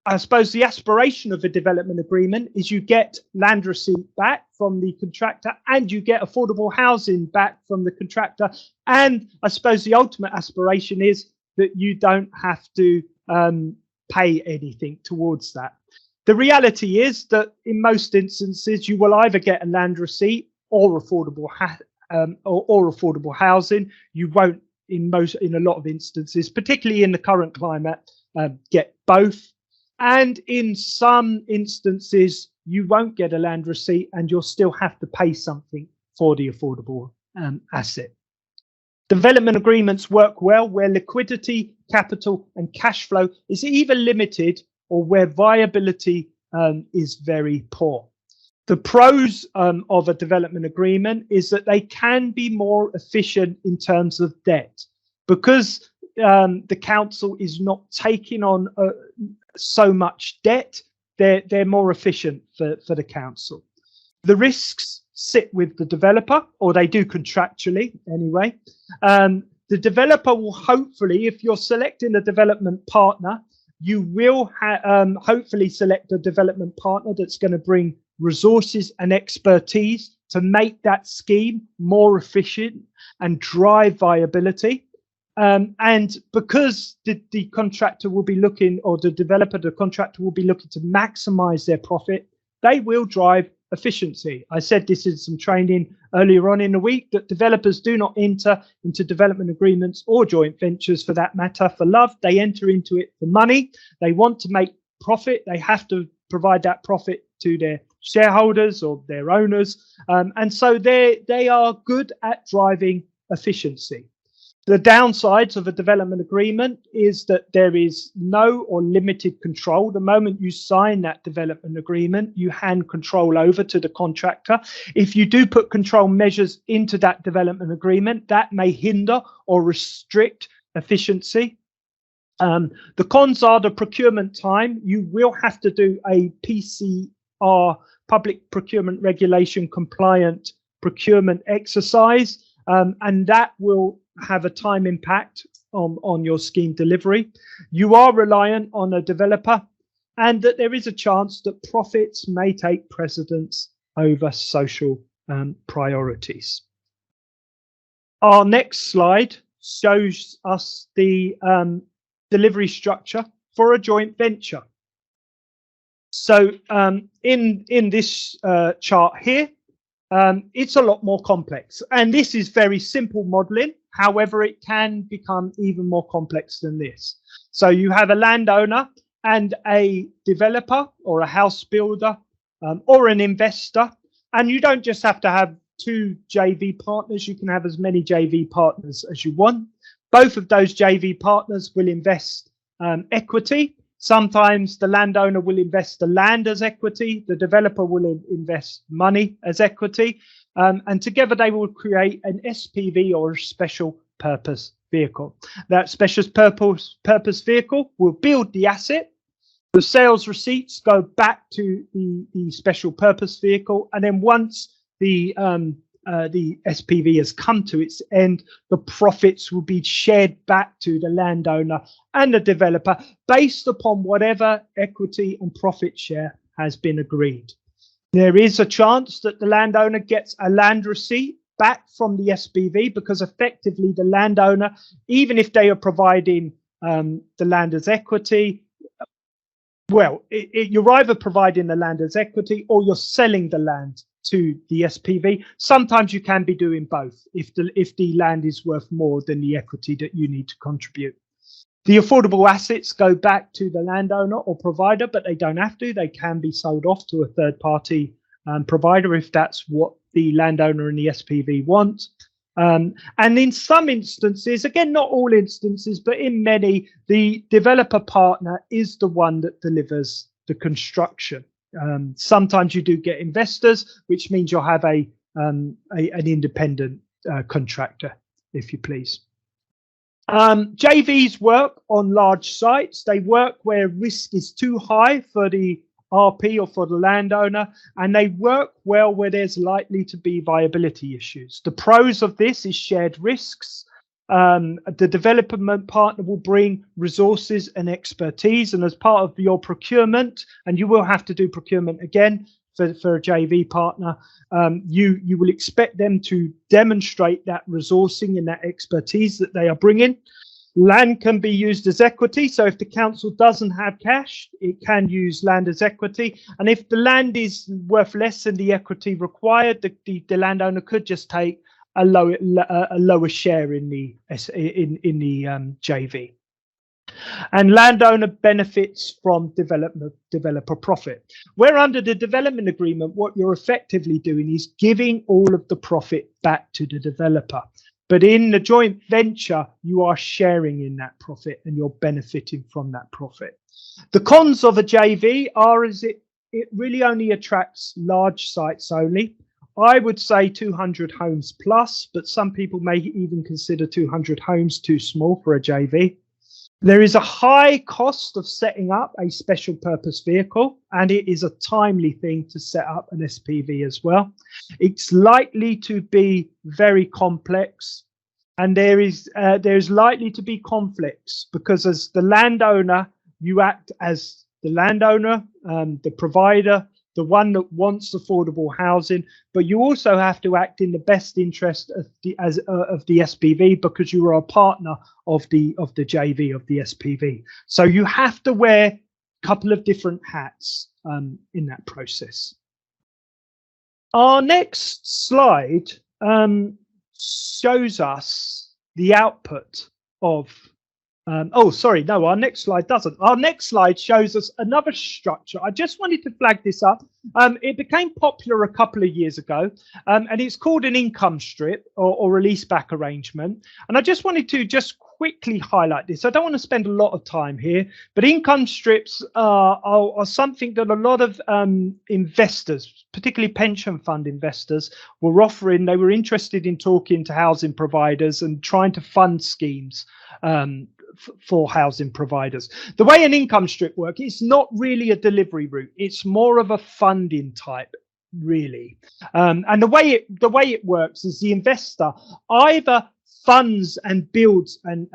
I suppose the aspiration of a development agreement is you get land receipt back from the contractor, and you get affordable housing back from the contractor. And I suppose the ultimate aspiration is that you don't have to pay anything towards that. The reality is that in most instances, you will either get a land receipt or affordable housing. You won't, in a lot of instances, particularly in the current climate, get both. And in some instances, you won't get a land receipt, and you'll still have to pay something for the affordable asset. Development agreements work well where liquidity, capital, and cash flow is either limited or where viability is very poor. The pros of a development agreement is that they can be more efficient in terms of debt, because the council is not taking on so much debt. They're more efficient for the council. The risks sit with the developer, or they do contractually anyway. The developer will hopefully, if you're selecting a development partner, you will hopefully select a development partner that's going to bring resources and expertise to make that scheme more efficient and drive viability. And because the contractor will be looking, or the developer, the contractor will be looking to maximize their profit, they will drive efficiency. I said this in some training earlier on in the week, that developers do not enter into development agreements or joint ventures for that matter for love. They enter into it for money. They want to make profit. They have to provide that profit to their shareholders or their owners. And so they are good at driving efficiency. The downsides of a development agreement is that there is no or limited control. The moment you sign that development agreement, you hand control over to the contractor. If you do put control measures into that development agreement, that may hinder or restrict efficiency. The cons are the procurement time. You will have to do a PCR, public procurement regulation compliant procurement exercise, and that will have a time impact on your scheme delivery. You are reliant on a developer, and that there is a chance that profits may take precedence over social priorities. Our next slide shows us the delivery structure for a joint venture. So in this chart here, it's a lot more complex, and this is very simple modeling. However, it can become even more complex than this. So you have a landowner and a developer or a house builder or an investor, and you don't just have to have two JV partners. You can have as many JV partners as you want. Both of those JV partners will invest equity. Sometimes the landowner will invest the land as equity. The developer will invest money as equity. And together they will create an SPV, or a special purpose vehicle. That special purpose vehicle will build the asset. The sales receipts go back to the special purpose vehicle, and then once the SPV has come to its end, the profits will be shared back to the landowner and the developer based upon whatever equity and profit share has been agreed. There is a chance that the landowner gets a land receipt back from the SPV, because effectively the landowner, even if they are providing the land as equity, well, you're either providing the land as equity or you're selling the land to the SPV. Sometimes you can be doing both if the land is worth more than the equity that you need to contribute. The affordable assets go back to the landowner or provider, but they don't have to. They can be sold off to a third party provider if that's what the landowner and the SPV want. And in some instances, again, not all instances, but in many, the developer partner is the one that delivers the construction. Sometimes you do get investors, which means you'll have an independent contractor, if you please. JVs work on large sites. They work where risk is too high for the RP or for the landowner, and they work well where there's likely to be viability issues. The pros of this is shared risks. The development partner will bring resources and expertise, and as part of your procurement, and you will have to do procurement again for a JV partner, you will expect them to demonstrate that resourcing and that expertise that they are bringing. Land can be used as equity, so if the council doesn't have cash, it can use land as equity, and if the land is worth less than the equity required, the landowner could just take a lower share in the JV. And landowner benefits from developer profit. Where under the development agreement, what you're effectively doing is giving all of the profit back to the developer. But in the joint venture, you are sharing in that profit and you're benefiting from that profit. The cons of a JV are it really only attracts large sites only. I would say 200 homes plus, but some people may even consider 200 homes too small for a JV. There is a high cost of setting up a special purpose vehicle, and it is a timely thing to set up an SPV as well. It's likely to be very complex, and there's likely to be conflicts, because as the landowner, you act as the landowner, the provider, the one that wants affordable housing, but you also have to act in the best interest of the SPV, because you are a partner of the JV, of the SPV. So you have to wear a couple of different hats in that process. Our next slide shows us the output of our next slide doesn't. Our next slide shows us another structure. I just wanted to flag this up. It became popular a couple of years ago, and it's called an income strip or a leaseback arrangement. And I just wanted to quickly highlight this. I don't want to spend a lot of time here, but income strips are something that a lot of investors, particularly pension fund investors, were offering. They were interested in talking to housing providers and trying to fund schemes for housing providers. The way an income strip works, it's not really a delivery route. It's more of a funding type, really. And the way it works is the investor either funds and builds a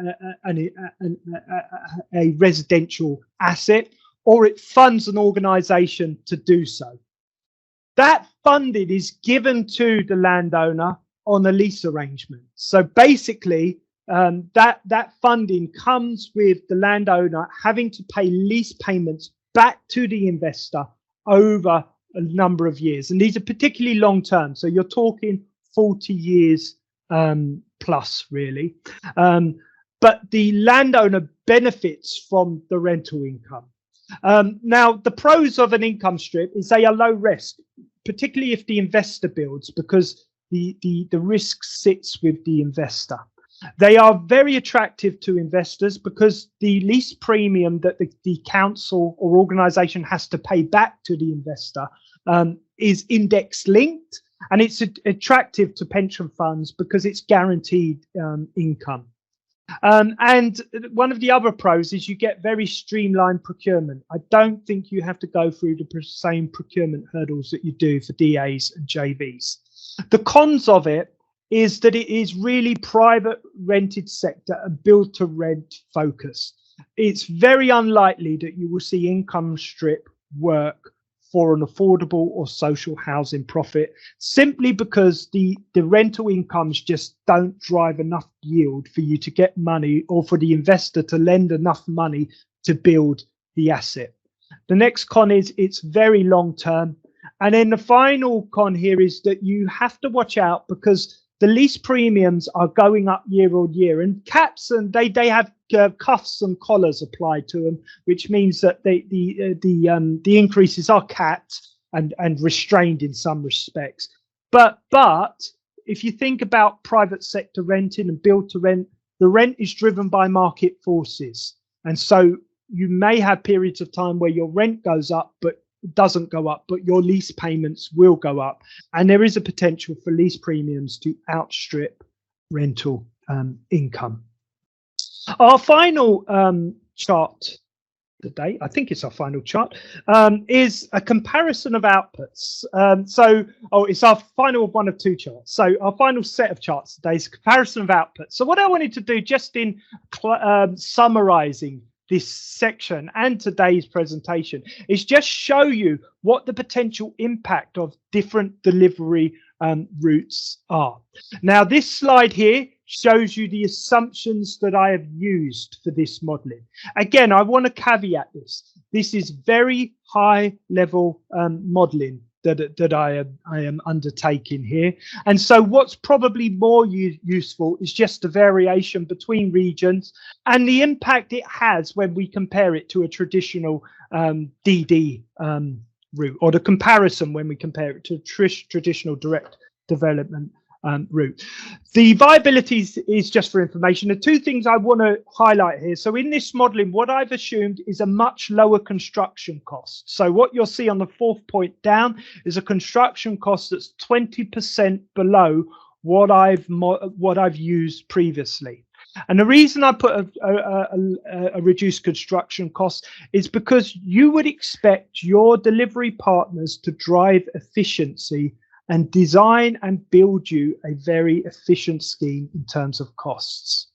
residential asset, or it funds an organization to do so. That funding is given to the landowner on a lease arrangement. So basically, that funding comes with the landowner having to pay lease payments back to the investor over a number of years, and these are particularly long term, so you're talking 40 years plus, really. But the landowner benefits from the rental income. Now, the pros of an income strip is they are low risk, particularly if the investor builds, because the risk sits with the investor. They are very attractive to investors because the lease premium that the council or organisation has to pay back to the investor is index linked, and it's attractive to pension funds because it's guaranteed income. And one of the other pros is you get very streamlined procurement. I don't think you have to go through the same procurement hurdles that you do for DAs and JVs. The cons of it is that it is really private rented sector and build to rent focused. It's very unlikely that you will see income strip work for an affordable or social housing profit, simply because the rental incomes just don't drive enough yield for you to get money, or for the investor to lend enough money to build the asset. The next con is it's very long term. And then the final con here is that you have to watch out, because the lease premiums are going up year on year, and caps, and they have cuffs and collars applied to them, which means that the increases are capped and restrained in some respects. But if you think about private sector renting and build to rent, the rent is driven by market forces, and so you may have periods of time where your rent goes up but doesn't go up, but your lease payments will go up, and there is a potential for lease premiums to outstrip rental income. Our final chart today, I think it's our final chart, is a comparison of outputs. It's our final one of two charts. So our final set of charts today is a comparison of outputs. So what I wanted to do, just in summarizing this section and today's presentation, is just show you what the potential impact of different delivery routes are. Now, this slide here shows you the assumptions that I have used for this modeling. Again, I want to caveat this. This is very high level modeling that I am undertaking here. And so what's probably more useful is just the variation between regions and the impact it has when we compare it to a traditional DD route, or the comparison when we compare it to traditional direct development route. The viability is just for information. The two things I want to highlight here. So in this modeling, what I've assumed is a much lower construction cost. So what you'll see on the fourth point down is a construction cost that's 20% below what I've used previously. And the reason I put a reduced construction cost is because you would expect your delivery partners to drive efficiency and design and build you a very efficient scheme in terms of costs.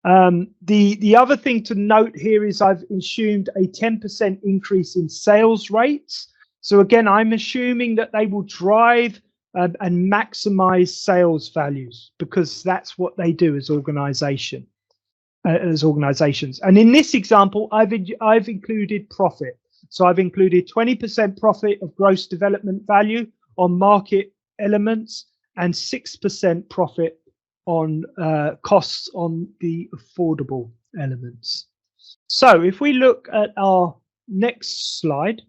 The other thing to note here is I've assumed a 10% increase in sales rates. So again, I'm assuming that they will drive and maximize sales values, because that's what they do as organizations. And in this example, I've included profit. So I've included 20% profit of gross development value on market elements and 6% profit on costs on the affordable elements. So if we look at our next slide,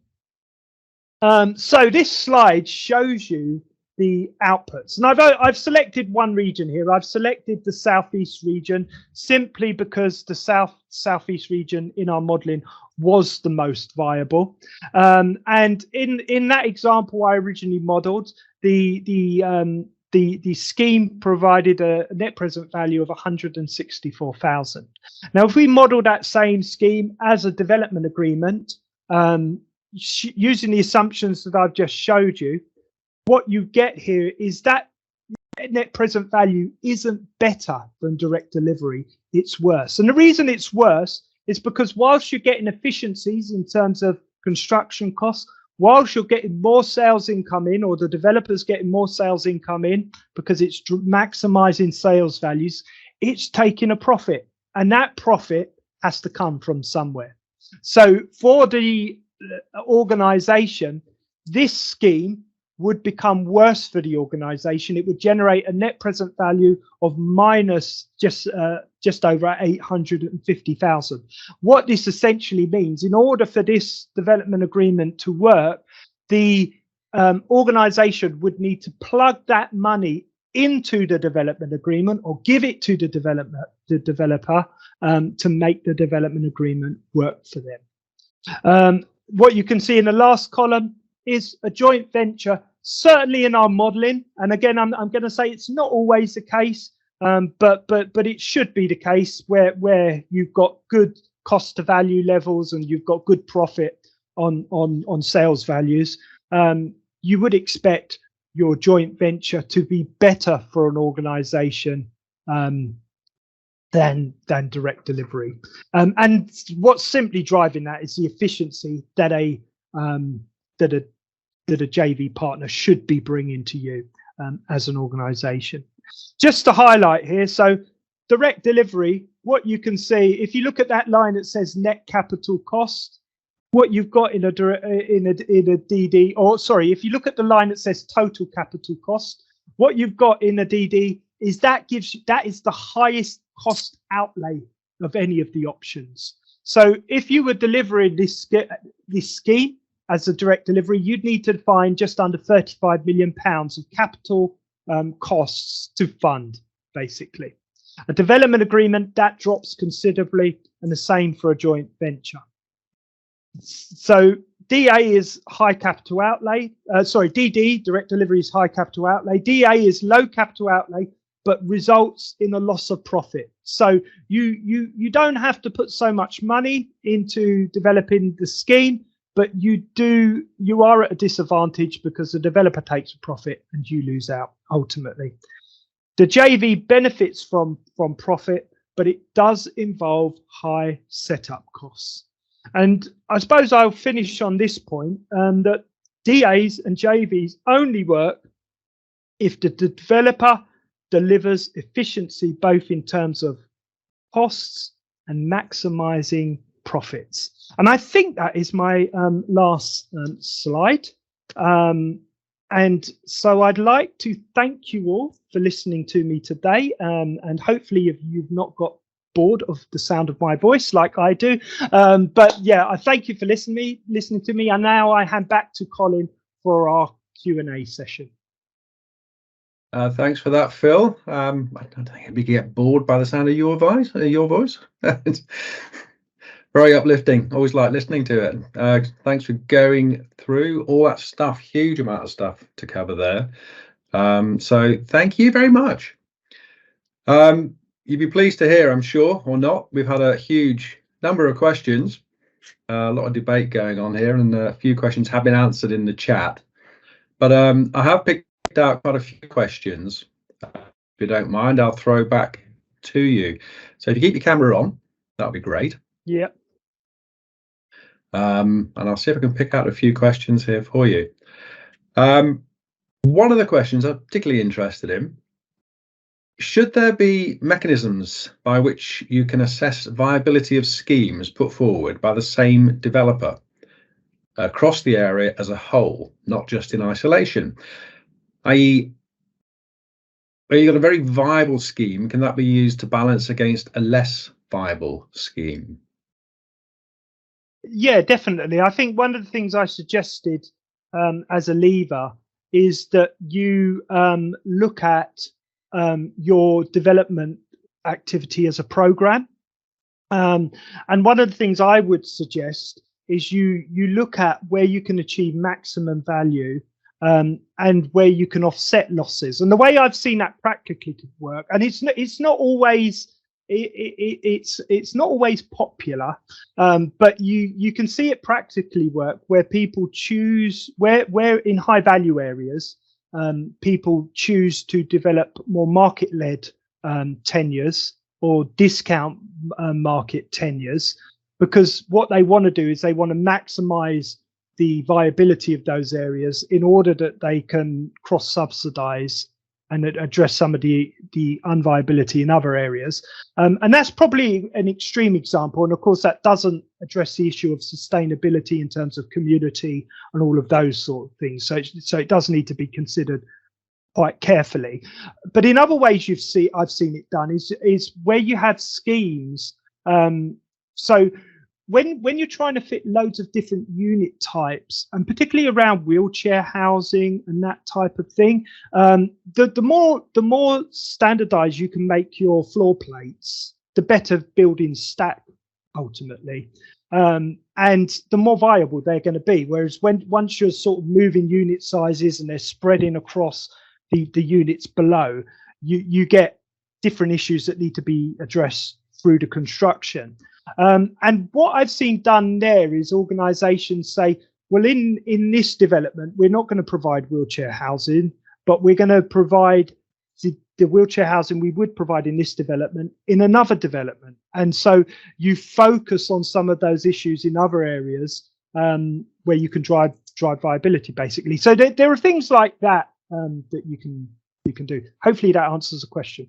so this slide shows you the outputs, and I've selected one region here. I've selected the Southeast region simply because the Southeast region in our modeling was the most viable. And in that example I originally modeled, the scheme provided a net present value of 164,000. Now, if we model that same scheme as a development agreement, using the assumptions that I've just showed you, what you get here is that net present value isn't better than direct delivery, it's worse. And the reason it's worse is because whilst you're getting efficiencies in terms of construction costs, whilst you're getting more sales income in, or the developer's getting more sales income in because it's maximizing sales values, it's taking a profit, and that profit has to come from somewhere. So for the organization, this scheme would become worse for the organization. It would generate a net present value of minus just over 850,000. What this essentially means, in order for this development agreement to work, the organization would need to plug that money into the development agreement, or give it to the developer to make the development agreement work for them. What you can see in the last column is a joint venture, certainly in our modeling. And again, I'm going to say it's not always the case, But it should be the case where you've got good cost to value levels and you've got good profit on sales values. You would expect your joint venture to be better for an organization than direct delivery. And what's simply driving that is the efficiency that a JV partner should be bringing to you as an organization. Just to highlight here, so direct delivery, what you can see, if you look at that line that says net capital cost, what you've got in a DD, or sorry, if you look at the line that says total capital cost, what you've got in a DD is that is the highest cost outlay of any of the options. So if you were delivering this scheme as a direct delivery, you'd need to find just under £35 million of capital costs to fund, basically. A development agreement, that drops considerably, and the same for a joint venture. So DA is high capital outlay. DD, direct delivery, is high capital outlay. DA is low capital outlay, but results in a loss of profit. So you don't have to put so much money into developing the scheme, but you are at a disadvantage because the developer takes a profit and you lose out ultimately. The JV benefits from profit, but it does involve high setup costs. And I suppose I'll finish on this point, that DAs and JVs only work if the developer delivers efficiency, both in terms of costs and maximizing profits. And I think that is my last slide. And so I'd like to thank you all for listening to me today. And hopefully you've not got bored of the sound of my voice like I do. But yeah, I thank you for listening to me. And now I hand back to Colin for our Q&A session. Thanks for that, Phil. I don't think you get bored by the sound of your voice. Very uplifting. Always like listening to it. Thanks for going through all that stuff. Huge amount of stuff to cover there. So thank you very much. You'd be pleased to hear, I'm sure, or not, we've had a huge number of questions, a lot of debate going on here, and a few questions have been answered in the chat. But I have picked out quite a few questions. If you don't mind, I'll throw back to you. So if you keep your camera on, that'll be great. Yeah. And I'll see if I can pick out a few questions here for you. One of the questions I'm particularly interested in: should there be mechanisms by which you can assess viability of schemes put forward by the same developer across the area as a whole, not just in isolation? I.e., where you've got a very viable scheme, can that be used to balance against a less viable scheme? Yeah, definitely. I think one of the things I suggested as a lever is that you look at your development activity as a program. And one of the things I would suggest is you look at where you can achieve maximum value and where you can offset losses. And the way I've seen that practically work, and it's not always it's not always popular, but you can see it practically work where people choose where in high value areas people choose to develop more market-led tenures or discount market tenures, because what they want to do is they want to maximize the viability of those areas in order that they can cross-subsidize and address some of the unviability in other areas. And that's probably an extreme example. And of course, that doesn't address the issue of sustainability in terms of community and all of those sort of things. So it does need to be considered quite carefully. But in other ways I've seen it done is where you have schemes. So when you're trying to fit loads of different unit types, and particularly around wheelchair housing and that type of thing, the more standardized you can make your floor plates, the better buildings stack ultimately, and the more viable they're going to be. Whereas once you're sort of moving unit sizes and they're spreading across the units below, you get different issues that need to be addressed through the construction. And what I've seen done there is organisations say, well, in this development, we're not going to provide wheelchair housing, but we're going to provide the wheelchair housing we would provide in this development in another development. And so you focus on some of those issues in other areas where you can drive viability, basically. So there are things like that that you can do. Hopefully that answers the question.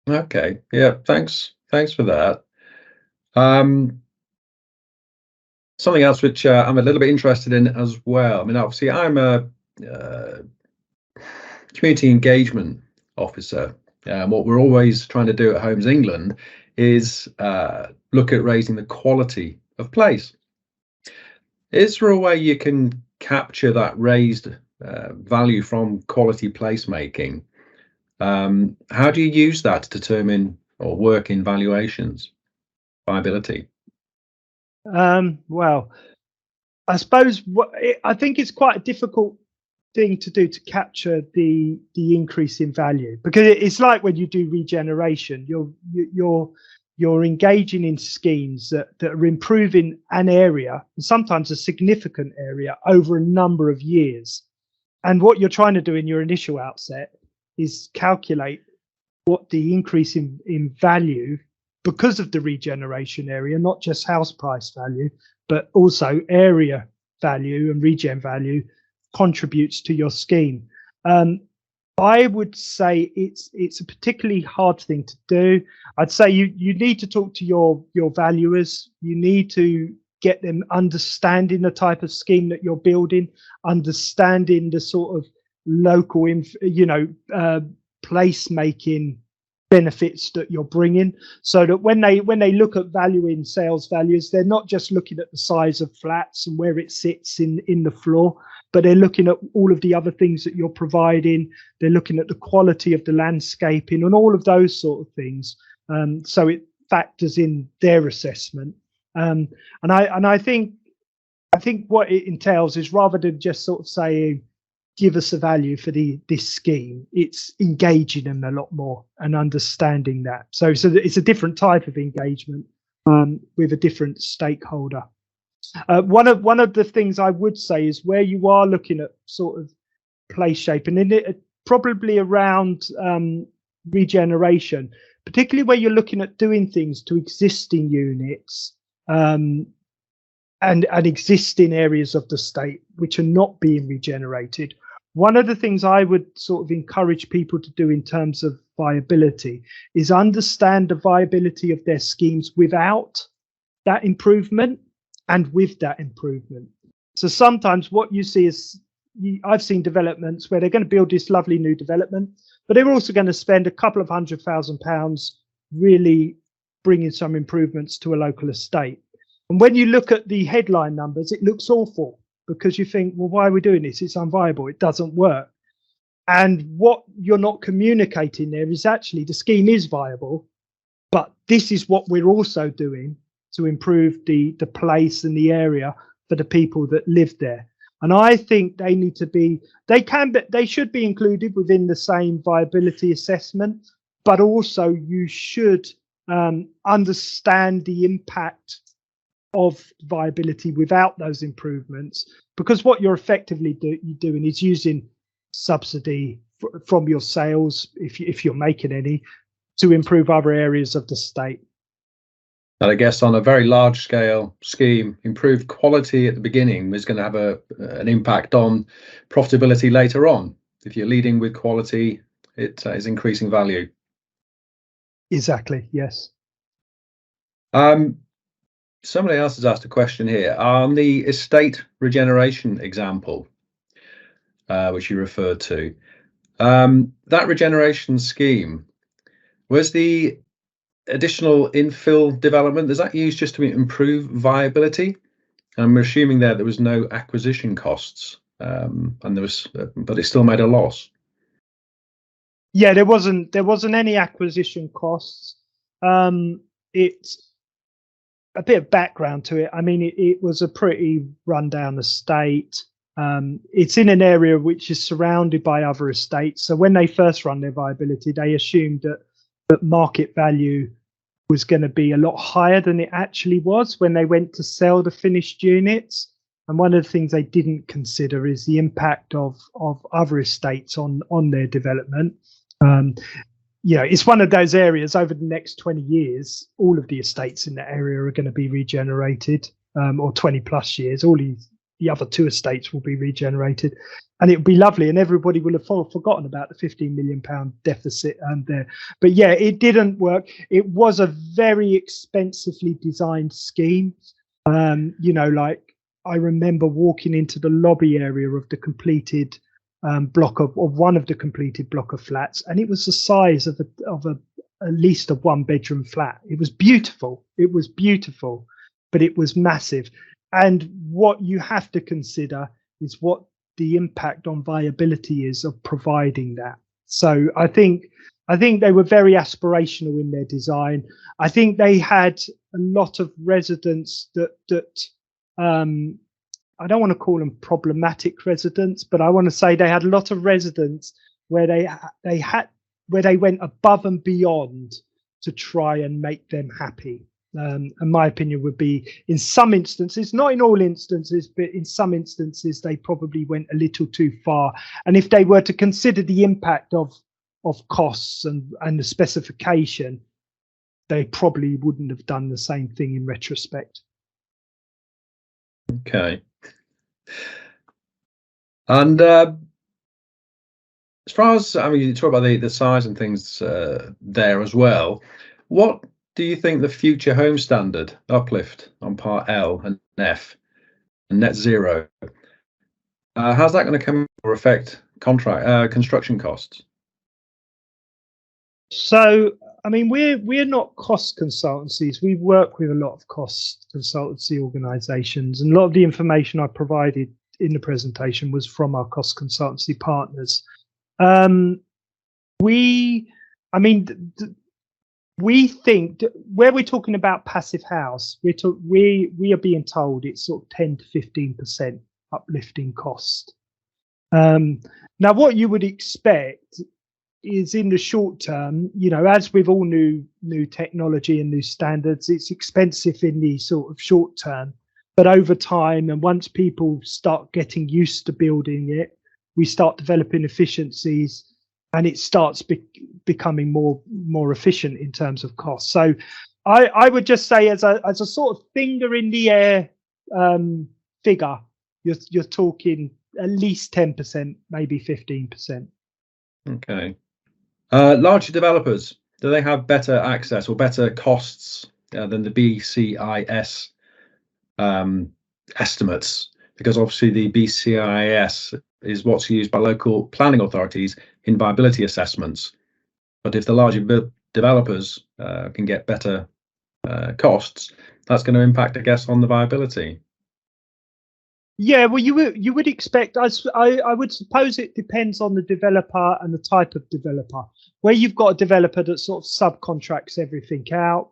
Okay. Yeah. Thanks for that. Something else which I'm a little bit interested in as well. I mean, obviously, I'm a community engagement officer. What we're always trying to do at Homes England is look at raising the quality of place. Is there a way you can capture that raised value from quality placemaking? How do you use that to determine or work in valuations, viability? Well, I suppose I think it's quite a difficult thing to do to capture the increase in value, because it's like when you do regeneration, you're engaging in schemes that are improving an area, and sometimes a significant area, over a number of years. And what you're trying to do in your initial outset is calculate what the increase in value, because of the regeneration area, not just house price value, but also area value and regen value, contributes to your scheme. I would say it's a particularly hard thing to do. I'd say you need to talk to your valuers. You need to get them understanding the type of scheme that you're building, understanding the sort of local, placemaking benefits that you're bringing, so that when they look at valuing sales values, they're not just looking at the size of flats and where it sits in the floor, but they're looking at all of the other things that you're providing. They're looking at the quality of the landscaping and all of those sort of things. So it factors in their assessment. And I think what it entails is, rather than just sort of saying, give us a value for this scheme, it's engaging them a lot more and understanding that. So it's a different type of engagement with a different stakeholder. One of the things I would say is, where you are looking at sort of place shape, and in it probably around regeneration, particularly where you're looking at doing things to existing units and existing areas of the state which are not being regenerated. One of the things I would sort of encourage people to do in terms of viability is understand the viability of their schemes without that improvement and with that improvement. So sometimes what you see is, I've seen developments where they're going to build this lovely new development, but they're also going to spend a couple of £100,000 really bringing some improvements to a local estate. And when you look at the headline numbers, it looks awful, because you think, well, why are we doing this? It's unviable. It doesn't work. And what you're not communicating there is actually the scheme is viable, but this is what we're also doing to improve the place and the area for the people that live there. And I think they need to be, they should be included within the same viability assessment, but also you should understand the impact of viability without those improvements, because what you're effectively doing is using subsidy from your sales, if you're making any, to improve other areas of the state. And I guess on a very large scale scheme, improved quality at the beginning is going to have an impact on profitability later on. If you're leading with quality, it is increasing value. Exactly, yes. Somebody else has asked a question here on the estate regeneration example, which you referred to. That regeneration scheme, was the additional infill development, is that used just to improve viability? And I'm assuming there was no acquisition costs, and there was, but it still made a loss. Yeah, there wasn't any acquisition costs. It's a bit of background to it. I mean, it was a pretty rundown estate. It's in an area which is surrounded by other estates. So when they first run their viability, they assumed that market value was going to be a lot higher than it actually was when they went to sell the finished units. And one of the things they didn't consider is the impact of other estates on their development. It's one of those areas over the next 20 years, all of the estates in that area are going to be regenerated, or 20 plus years. All the other two estates will be regenerated, and it would be lovely, and everybody will have forgotten about the £15 million deficit there. But yeah, it didn't work. It was a very expensively designed scheme. Like I remember walking into the lobby area of the completed block of one of the completed block of flats, and it was the size of at least a 1-bedroom flat. It was beautiful. But it was massive. And what you have to consider is what the impact on viability is of providing that. So I think they were very aspirational in their design. I think they had a lot of residents that I don't want to call them problematic residents, but I want to say they had a lot of residents where they went above and beyond to try and make them happy. And my opinion would be, in some instances, not in all instances, but in some instances, they probably went a little too far. And if they were to consider the impact of costs and the specification, they probably wouldn't have done the same thing in retrospect. Okay. And as far as, you talk about the size and things there as well, what do you think the future home standard uplift on Part L and F and net zero, how's that going to come or affect construction costs? So, we're not cost consultancies. We work with a lot of cost consultancy organisations, and a lot of the information I provided in the presentation was from our cost consultancy partners. We think where we're talking about passive house, we are being told it's sort of 10 to 15% uplifting cost. Now, what you would expect is in the short term, as with all new technology and new standards, it's expensive in the sort of short term. But over time, and once people start getting used to building it, we start developing efficiencies, and it starts becoming more efficient in terms of cost. So I would just say, as a sort of finger in the air figure, you're talking at least 10%, maybe 15%. Okay. Larger developers, do they have better access or better costs than the BCIS estimates? Because obviously the BCIS is what's used by local planning authorities in viability assessments. But if the larger developers can get better costs, that's going to impact, I guess, on the viability. Yeah, well, you would expect. I would suppose it depends on the developer and the type of developer. Where you've got a developer that sort of subcontracts everything out,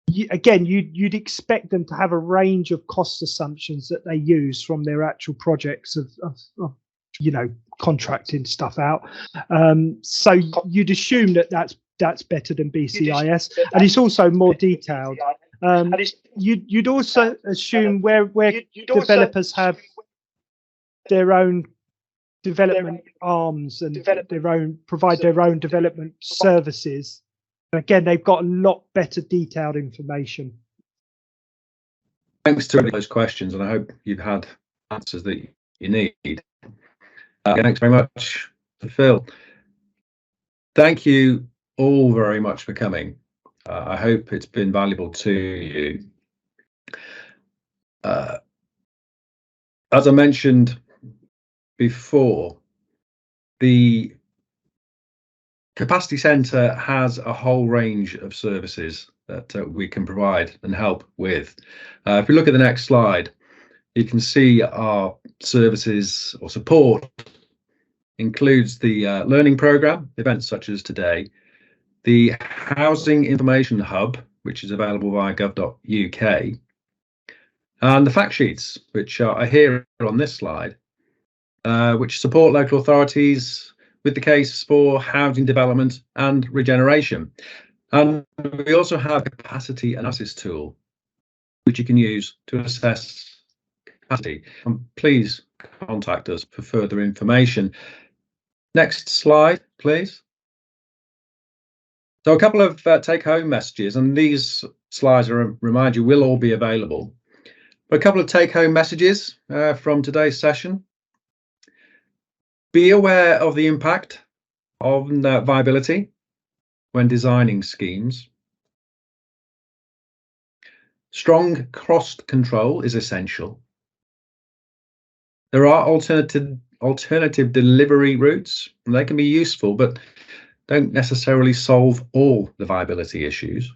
you'd expect them to have a range of cost assumptions that they use from their actual projects of contracting stuff out. So you'd assume that's better than BCIS, and it's also more detailed. You'd also assume where developers have their own development arms and provide their own development services. Again, they've got a lot better detailed information. Thanks to those questions, and I hope you've had answers that you need. Thanks very much, Phil. Thank you all very much for coming. I hope it's been valuable to you. As I mentioned before, the Capacity Centre has a whole range of services that we can provide and help with. If we look at the next slide, you can see our services or support includes the learning programme, events such as today, the Housing Information Hub, which is available via gov.uk, And the fact sheets, which are here on this slide, which support local authorities with the case for housing development and regeneration. And we also have a capacity analysis tool, which you can use to assess capacity. And please contact us for further information. Next slide, please. So a couple of take-home messages, and these slides, I remind you, will all be available. But a couple of take-home messages from today's session. Be aware of the impact of viability when designing schemes. Strong cost control is essential. There are alternative delivery routes, and they can be useful, but don't necessarily solve all the viability issues.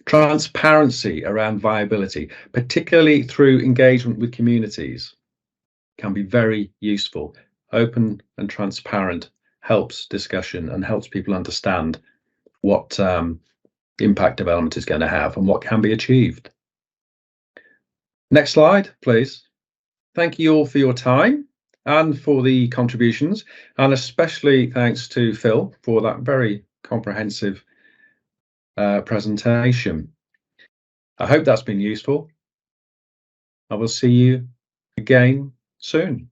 Transparency around viability, particularly through engagement with communities, can be very useful. Open and transparent helps discussion and helps people understand what impact development is going to have and what can be achieved. Next slide, please. Thank you all for your time and for the contributions, and especially thanks to Phil for that very comprehensive presentation. I hope that's been useful. I will see you again soon.